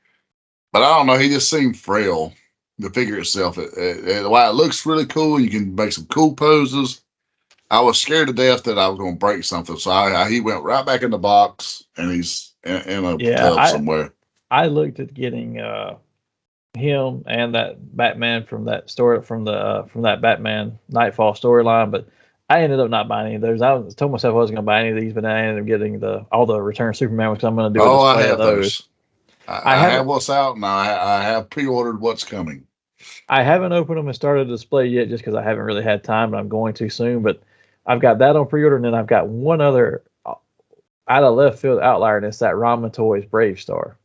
But I don't know, he just seemed frail. The figure itself, while it looks really cool, you can make some cool poses. I was scared to death that I was going to break something, so he went right back in the box, and he's in a tub somewhere. I looked at getting him and that Batman from that story from that Batman Nightfall storyline, but I ended up not buying any of those. I told myself I wasn't going to buy any of these, but I ended up getting all the Return Superman because I'm going to do a display of those. I have what's out, and I have pre-ordered what's coming. I haven't opened them and started a display yet just because I haven't really had time, but I'm going to soon. But I've got that on pre-order, and then I've got one other out of left field outlier, and it's that Ramen Toys Brave Star.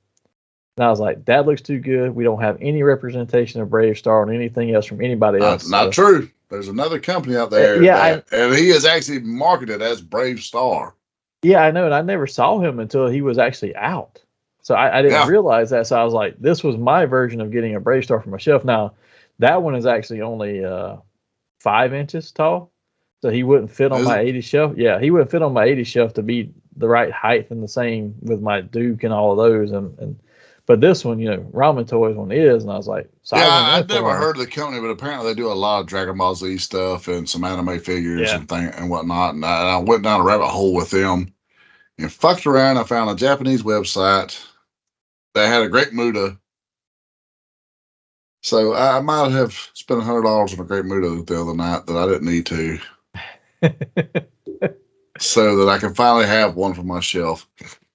And I was like, that looks too good. We don't have any representation of Brave Star on anything else from anybody else. Not true. There's another company out there, and he is actually marketed as Brave Star. Yeah, I know, and I never saw him until he was actually out. So I didn't realize that. So I was like, this was my version of getting a Brave Star from a shelf. Now, that one is actually only 5 inches tall. So he wouldn't fit on my 80 shelf. Yeah, he wouldn't fit on my 80 shelf to be the right height and the same with my Duke and all of those. But this one, Ramen Toys one is. And I was like, I've never heard of the company, but apparently they do a lot of Dragon Ball Z stuff and some anime figures and whatnot. And I went down a rabbit hole with them and fucked around. I found a Japanese website that had a Great Muta. So I might have spent $100 on a Great Muta the other night that I didn't need to. So that I can finally have one for my shelf.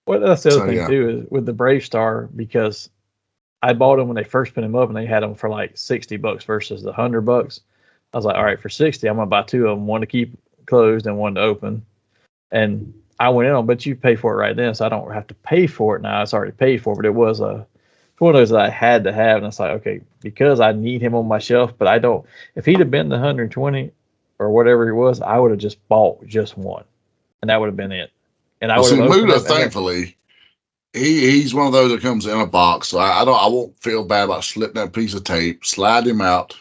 Well, that's the other thing too, is with the Brave Star, because I bought them when they first put them up and they had them for like $60 versus the $100. I was like, all right, for 60, I'm going to buy 2 of them, one to keep closed and one to open. And I went in on, but you pay for it right then, so I don't have to pay for it now. It's already paid for, but it was one of those that I had to have. And it's like, okay, because I need him on my shelf, but I don't. If he'd have been the 120 or whatever he was, I would have just bought just one, and that would have been it. And I would have. Muta, thankfully, he's one of those that comes in a box, so I won't feel bad about slipping that piece of tape, slide him out,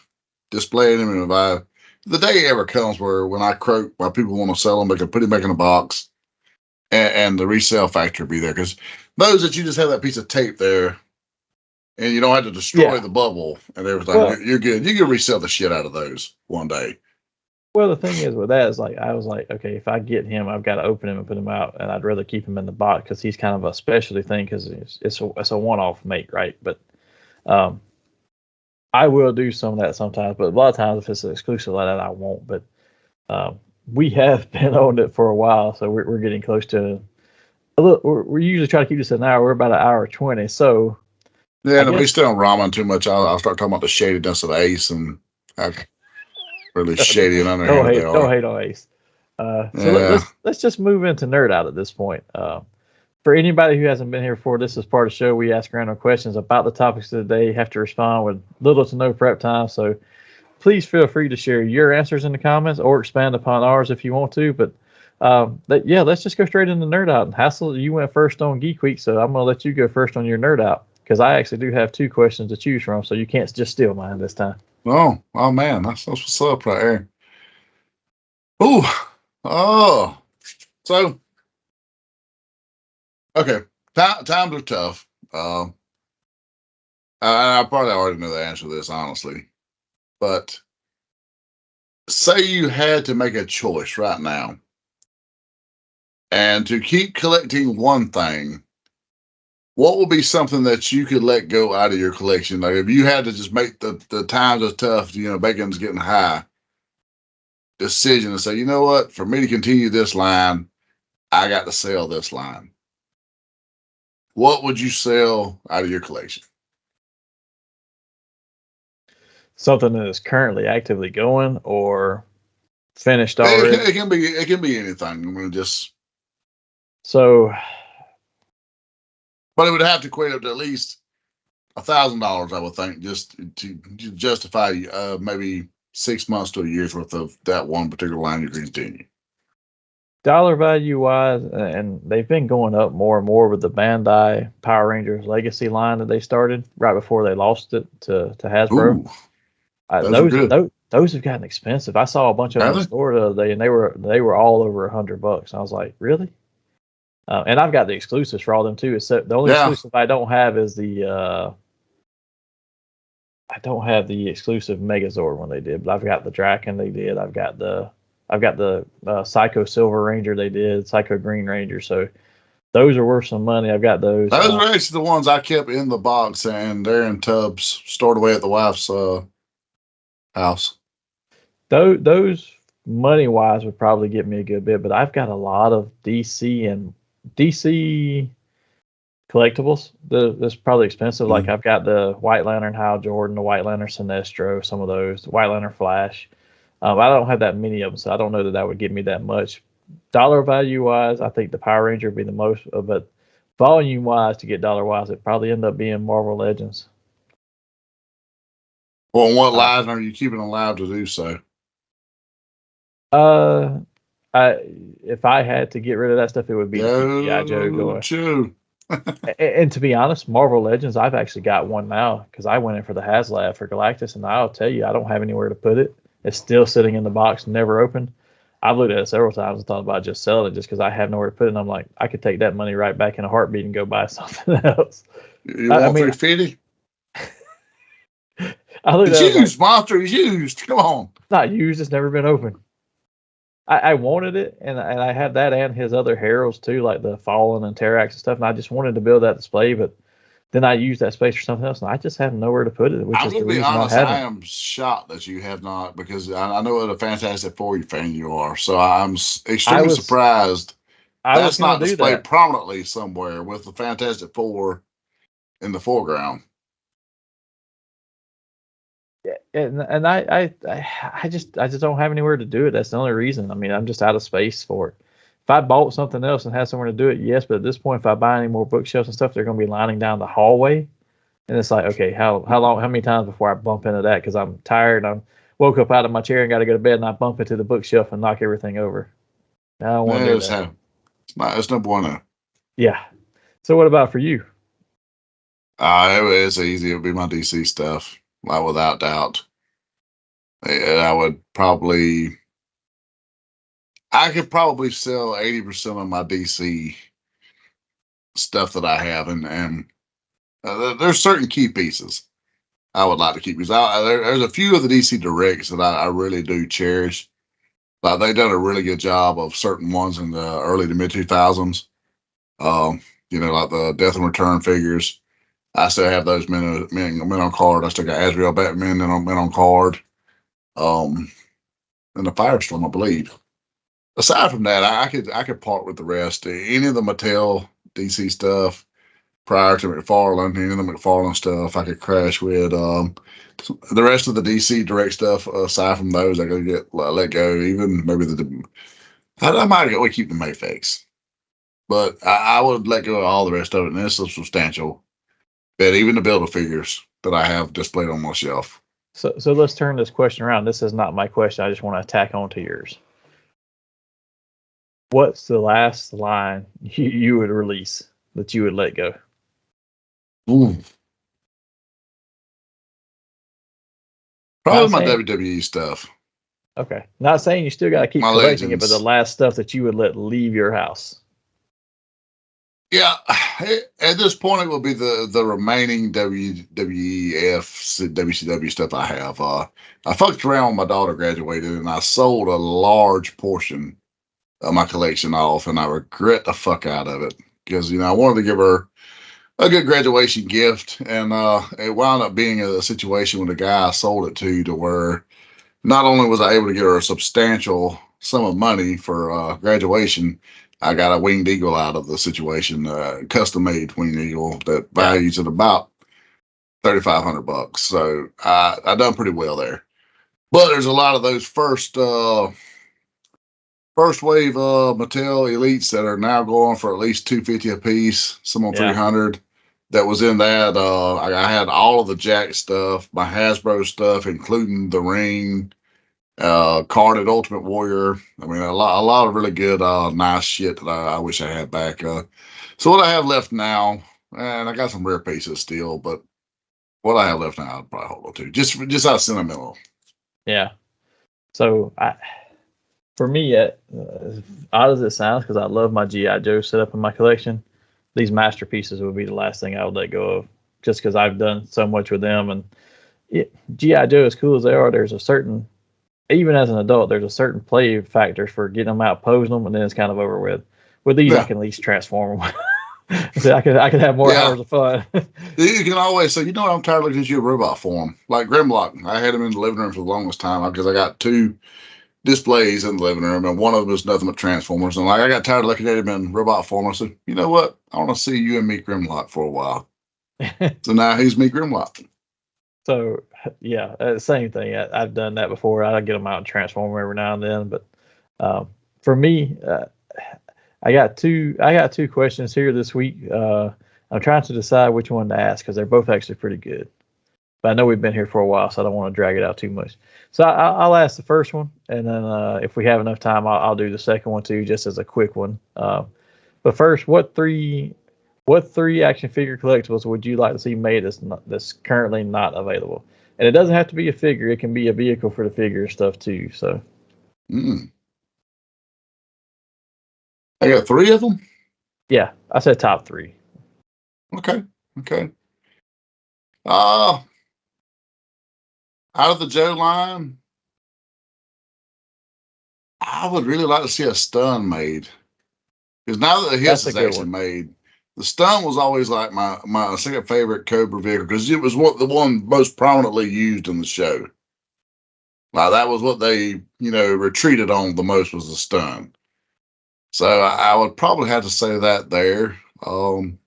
displaying him, and if the day ever comes where when I croak, why people want to sell them, they can put him back in a box. And the resale factor be there, because those that you just have that piece of tape there and you don't have to destroy the bubble and everything, you're good. You can resell the shit out of those one day. Well, the thing is with that is I was like, okay, if I get him, I've got to open him and put him out, and I'd rather keep him in the box because he's kind of a specialty thing because it's a one-off make, right? But I will do some of that sometimes, but a lot of times if it's an exclusive like that, I won't. But we have been on it for a while, so we're getting close to a little. We usually try to keep this an hour. We're about an hour 20. So and if we stay on ramen too much, I'll start talking about the shadiness of Ace and how really shady and underhanded they are. Don't hate on Ace. So let's just move into Nerd Out at this point. For anybody who hasn't been here before, this is part of the show. We ask random questions about the topics of the day. You have to respond with little to no prep time. So please feel free to share your answers in the comments or expand upon ours if you want to. But Yeah, let's just go straight into nerd out. And Hassel, you went first on Geek Week, so I'm gonna let you go first on your nerd out because I actually do have 2 questions to choose from, so you can't just steal mine this time. Oh man, that's what's up right there. Ooh, oh, so okay, times are tough. I probably already know the answer to this, honestly, but say you had to make a choice right now, and to keep collecting one thing, what would be something that you could let go out of your collection? Like if you had to just make the times are tough, bacon's getting high decision to say, you know what, for me to continue this line, I got to sell this line. What would you sell out of your collection? Something that is currently actively going or finished already. It can be anything. I mean, So, but it would have to equate up to at least $1,000, I would think, just to justify maybe 6 months to a year's worth of that one particular line you continue. dollar value wise, and they've been going up more and more with the Bandai Power Rangers Legacy line that they started right before they lost it to Hasbro. Ooh, those are good. Those have gotten expensive. I saw a bunch of them in the store the other day, and they were all over $100. I was like, really? And I've got the exclusives for all them too. Except the only exclusive I don't have is the I don't have the exclusive Megazord one they did, but I've got the Draken they did. I've got the Psycho Silver Ranger they did, Psycho Green Ranger. So those are worth some money. I've got those. Those are actually the ones I kept in the box, and they're in tubs stored away at the wife's house. Those money wise would probably get me a good bit, but I've got a lot of DC collectibles that's probably expensive. Like I've got the White Lantern Hal Jordan, the White Lantern Sinestro, some of those, the White Lantern Flash. I don't have that many of them, so I don't know that would give me that much. Dollar value wise, I think the Power Ranger would be the most, but volume wise, to get dollar wise, it'd probably end up being Marvel Legends. Well, what line are you keeping allowed to do so? If I had to get rid of that stuff, it would be G.I. Joe going. And to be honest, Marvel Legends, I've actually got one now because I went in for the HasLab for Galactus, and I'll tell you, I don't have anywhere to put it. It's still sitting in the box, never opened. I've looked at it several times and thought about just selling it just because I have nowhere to put it. And I'm like, I could take that money right back in a heartbeat and go buy something else. You want $350? It's used, monster is used. Come on. It's not used. It's never been opened. I wanted it, and I had that and his other heralds too, like the Fallen and Terrax and stuff. And I just wanted to build that display, but then I used that space for something else, and I just have nowhere to put it. Which I'm is going the to be reason honest. I am shocked that you have not, because I know what a Fantastic Four fan you are. So I'm extremely surprised that's not displayed prominently somewhere with the Fantastic Four in the foreground. And I just don't have anywhere to do it. That's the only reason. I mean, I'm just out of space for it. If I bought something else and had somewhere to do it, yes. But at this point, if I buy any more bookshelves and stuff, they're going to be lining down the hallway, and it's like, okay, how many times before I bump into that because I'm tired, I'm woke up out of my chair and got to go to bed, and I bump into the bookshelf and knock everything over. I don't want to do that. It's no bueno. Yeah. So what about for you? It's easy. It would be my DC stuff. Without doubt. I could probably sell 80% of my DC stuff that I have, and there's certain key pieces I would like to keep, because there's a few of the DC Directs that I really do cherish. Like they've done a really good job of certain ones in the early to mid 2000s. Like the Death and Return figures. I still have those men on card. I still got Azrael Batman men on card. And the Firestorm, I believe. Aside from that, I could part with the rest. Any of the Mattel DC stuff prior to McFarlane, any of the McFarlane stuff, I could crash with. The rest of the DC Direct stuff, aside from those, I could let go. Even maybe I might keep the Mayfix, but I would let go of all the rest of it. And this is substantial. But even the Build-A-Figures that I have displayed on my shelf. So let's turn this question around. This is not my question. I just want to tack on to yours. what's the last line you would release that you would let go? Ooh. Probably my saying, WWE stuff. Okay. Not saying you still got to keep My collecting it, but Legends. the last stuff that you would let leave your house. Yeah, at this point, it will be the remaining WWF, WCW stuff I have. I fucked around when my daughter graduated, and I sold a large portion of my collection off, and I regret the fuck out of it because I wanted to give her a good graduation gift, and it wound up being a situation with the guy I sold it to where not only was I able to get her a substantial sum of money for graduation, I got a winged eagle out of the situation, custom made winged eagle that values at about $3,500. So I done pretty well there. But there's a lot of those first wave Mattel Elites that are now going for at least $250 a piece, some on $300. That was in that. I had all of the Jack stuff, my Hasbro stuff, including the ring. Carded Ultimate Warrior. I mean, a lot of really good, nice shit that I wish I had back. So what I have left now, and I got some rare pieces still, but what I have left now, I'd probably hold on to just out of sentimental. Yeah. So for me, as odd as it sounds, because I love my GI Joe set up in my collection, these masterpieces would be the last thing I would let go of, just because I've done so much with them. And GI Joe, as cool as they are, there's a certain, even as an adult, there's a certain play factor for getting them out, posing them, and then it's kind of over with. With these, I can at least transform them. So I could have more hours of fun. You can always say, I'm tired of looking at you in robot form. Like Grimlock, I had him in the living room for the longest time because I got 2 displays in the living room, and one of them is nothing but Transformers. And I got tired of looking at him in robot form. I said, you know what? I want to see you and me Grimlock for a while. So now he's me Grimlock. So yeah, same thing. I've done that before. I get them out and transform them every now and then. But for me, I got two questions here this week. I'm trying to decide which one to ask because they're both actually pretty good. But I know we've been here for a while, so I don't want to drag it out too much. So I'll ask the first one, and then if we have enough time, I'll do the second one too, just as a quick one. But first, what three action figure collectibles would you like to see made that's currently not available? And it doesn't have to be a figure; it can be a vehicle for the figure stuff too. So, I got 3 of them. Yeah, I said top 3. Okay. Out of the Joe line, I would really like to see a stun made. Because now that the Hiss is actually made, the stun was always like my second favorite Cobra vehicle because it was the one most prominently used in the show. Like that was what they, retreated on the most was the stun. So I would probably have to say that there. You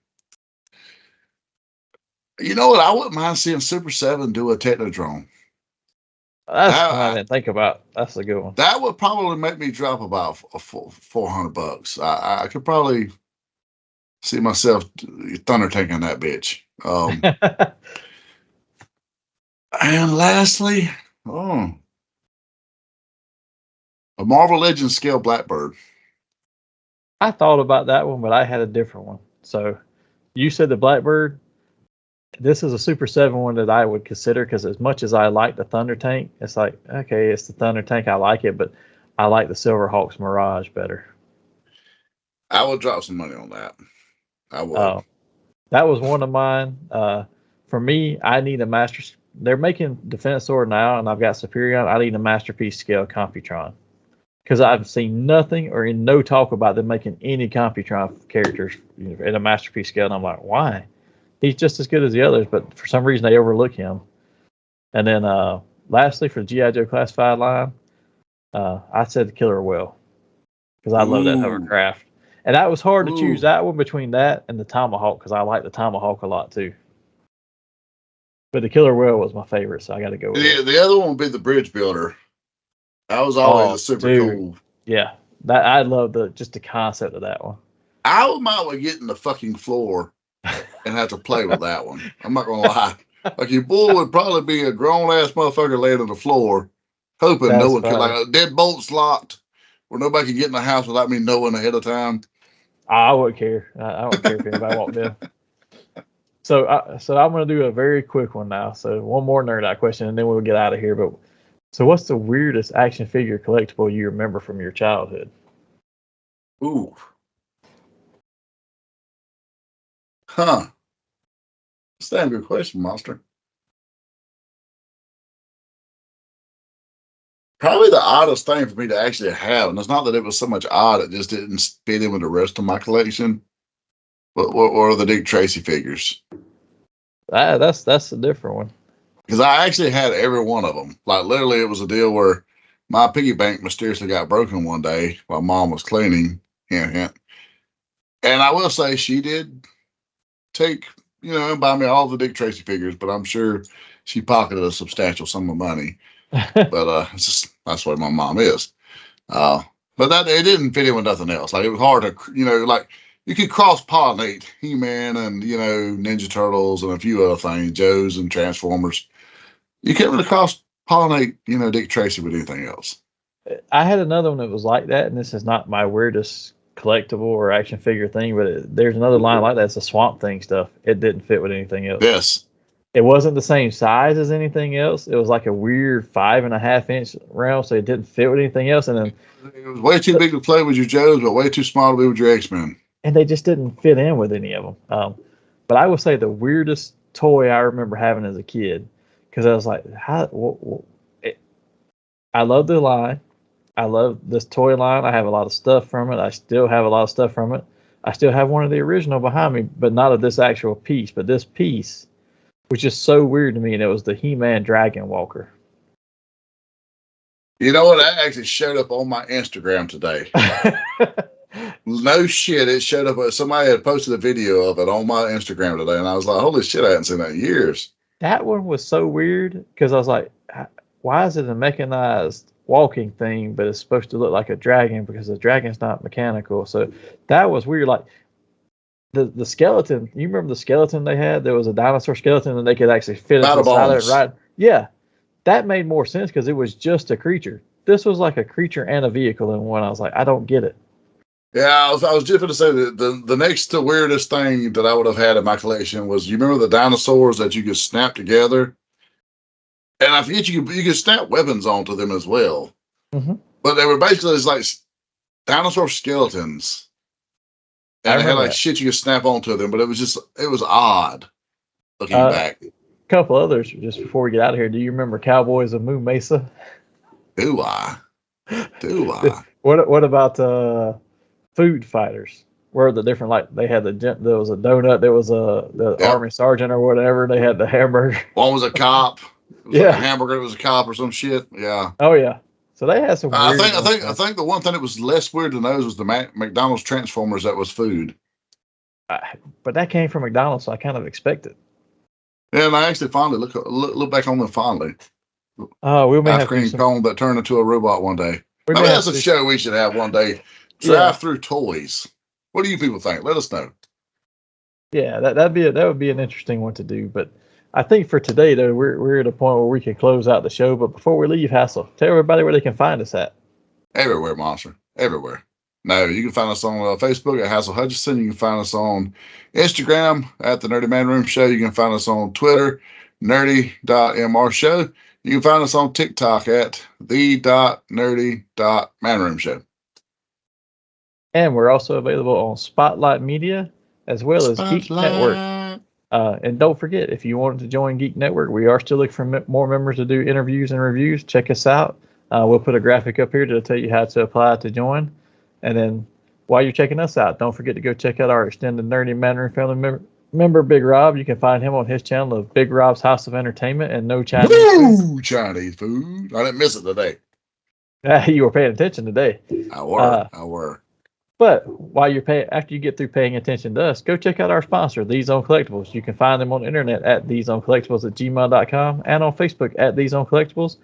know what? I wouldn't mind seeing Super 7 do a Technodrome. That's one I didn't think about. That's a good one. That would probably make me drop about $400. I could probably see myself thunder tanking that bitch. And lastly, a Marvel Legends scale Blackbird. I thought about that one, but I had a different one. So you said the Blackbird. This is a Super 7 one that I would consider because as much as I like the Thunder Tank, it's like, okay, it's the Thunder Tank. I like it, but I like the Silverhawks Mirage better. I would drop some money on that. I would. That was one of mine. For me, I need a master. They're making Defensor now, and I've got Superior. I need a masterpiece scale Computron because I've seen nothing or in no talk about them making any Computron characters in a masterpiece scale. And I'm like, why? He's just as good as the others, but for some reason they overlook him. And then lastly, for the G.I. Joe Classified line, I said the Killer Whale because I love that hovercraft. And that was hard to choose that one between that and the Tomahawk because I like the Tomahawk a lot too. But the Killer Whale was my favorite, so I got to go with it. The other one would be the Bridge Builder. That was always a super cool. Yeah, that I love just the concept of that one. I might well get in the fucking floor and have to play with that one. I'm not gonna lie. Like your bull would probably be a grown ass motherfucker laying on the floor, hoping no one could like a deadbolt's locked. where nobody could get in the house without me knowing ahead of time? I wouldn't care. I don't care if anybody walked in. So I'm going to do a very quick one now. So one more nerd out question, and then we'll get out of here. But so, what's the weirdest action figure collectible you remember from your childhood? Ooh. Huh. That's a damn good question, Monster. Probably the oddest thing for me to actually have, and it's not that it was so much odd, it just didn't fit in with the rest of my collection. But what are the Dick Tracy figures? That's a different one. Because I actually had every one of them. Like literally, it was a deal where my piggy bank mysteriously got broken one day while Mom was cleaning. Hint, hint. And I will say she did take, and buy me all the Dick Tracy figures, but I'm sure she pocketed a substantial sum of money. But it's just that's what my mom is. But that it didn't fit in with nothing else. Like it was hard to, like you could cross pollinate He-Man and Ninja Turtles and a few other things, Joes and Transformers. You can't really cross pollinate, Dick Tracy with anything else. I had another one that was like that, and this is not my weirdest collectible or action figure thing, but there's another line like that. It's the Swamp Thing stuff. It didn't fit with anything else. Yes. It wasn't the same size as anything else. It was like a weird 5.5-inch round, so it didn't fit with anything else. And then it was way too big to play with your Joes, but way too small to be with your X-Men. And they just didn't fit in with any of them. But I would say the weirdest toy I remember having as a kid, because I was like, I love the line. I love this toy line. I have a lot of stuff from it. I still have a lot of stuff from it. I still have one of the original behind me, but not of this actual piece. But this piece, which is so weird to me, and it was the He-Man Dragon Walker. You know what? That actually showed up on my Instagram today. No shit. It showed up. Somebody had posted a video of it on my Instagram today, and I was like, holy shit, I hadn't seen that in years. That one was so weird because I was like, why is it a mechanized walking thing, but it's supposed to look like a dragon because the dragon's not mechanical? So that was weird. Like the skeleton, you remember the skeleton they had? There was a dinosaur skeleton and they could actually fit into the side of it, right? Yeah, that made more sense because it was just a creature. This was like a creature and a vehicle in one. I was like, I don't get it. Yeah, I was just going to say that the next to weirdest thing that I would have had in my collection was, you remember the dinosaurs that you could snap together? And I forget you could snap weapons onto them as well. Mm-hmm. But they were basically just like dinosaur skeletons. And they had like shit you could snap onto them, but it was odd looking back. A couple others just before we get out of here. Do you remember Cowboys of Moo Mesa? Do I? What about Food Fighters? Where the different, like they had there was a donut, there was the army sergeant or whatever. They had the hamburger. One was a cop. Yeah, like a hamburger. It was a cop or some shit. Yeah. Oh yeah. So they had some. I think the one thing that was less weird than those was the McDonald's Transformers that was food. But that came from McDonald's, so I kind of expected. Yeah, and I actually fondly look back on them fondly. We may ice cream cone that turned into a robot one day. That's a show we should have one day. Drive-through toys. What do you people think? Let us know. Yeah, that would be an interesting one to do. But I think for today, though, we're at a point where we can close out the show. But before we leave, Hassel, tell everybody where they can find us at. Everywhere, Monster. Everywhere. No, you can find us on Facebook at Hassel Hutchinson. You can find us on Instagram at the Nerdy Manroom Show. You can find us on Twitter, nerdy.mr show. You can find us on TikTok at the.nerdy.manroom show. And we're also available on Spotlight Media as well as Geek Network. And don't forget, if you wanted to join Geek Network, we are still looking for more members to do interviews and reviews. Check us out. We'll put a graphic up here to tell you how to apply to join. And then while you're checking us out, don't forget to go check out our extended Nerdy Manroom family member, Big Rob. You can find him on his channel of Big Rob's House of Entertainment and No Chinese Food. Chinese food. I didn't miss it today. You were paying attention today. I were. But while after you get through paying attention to us, go check out our sponsor, These Own Collectibles. You can find them on the internet at theseowncollectibles@gmail.com and on Facebook at These Own Collectibles,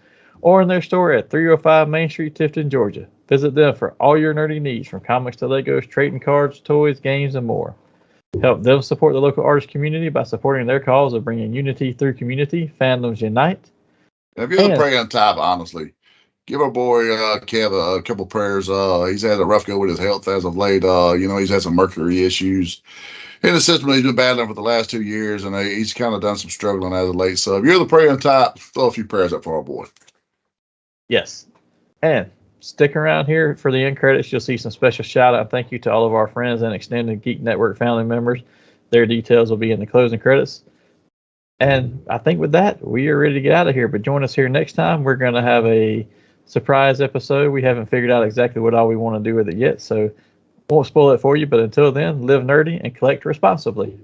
or in their store at 305 Main Street, Tifton, Georgia. Visit them for all your nerdy needs, from comics to Legos, trading cards, toys, games, and more. Help them support the local artist community by supporting their cause of bringing unity through community. Fandoms unite. If you're the praying type, honestly, give our boy Kev a couple prayers. He's had a rough go with his health as of late. He's had some mercury issues in the system he's been battling for the last 2 years, and he's kind of done some struggling as of late. So if you're the praying type, throw a few prayers up for our boy. Yes. And stick around here for the end credits. You'll see some special shout out. Thank you to all of our friends and extended Geek Network family members. Their details will be in the closing credits. And I think with that, we are ready to get out of here. But join us here next time. We're going to have a surprise episode. We haven't figured out exactly what all we want to do with it yet, so won't spoil it for you. But until then, live nerdy and collect responsibly.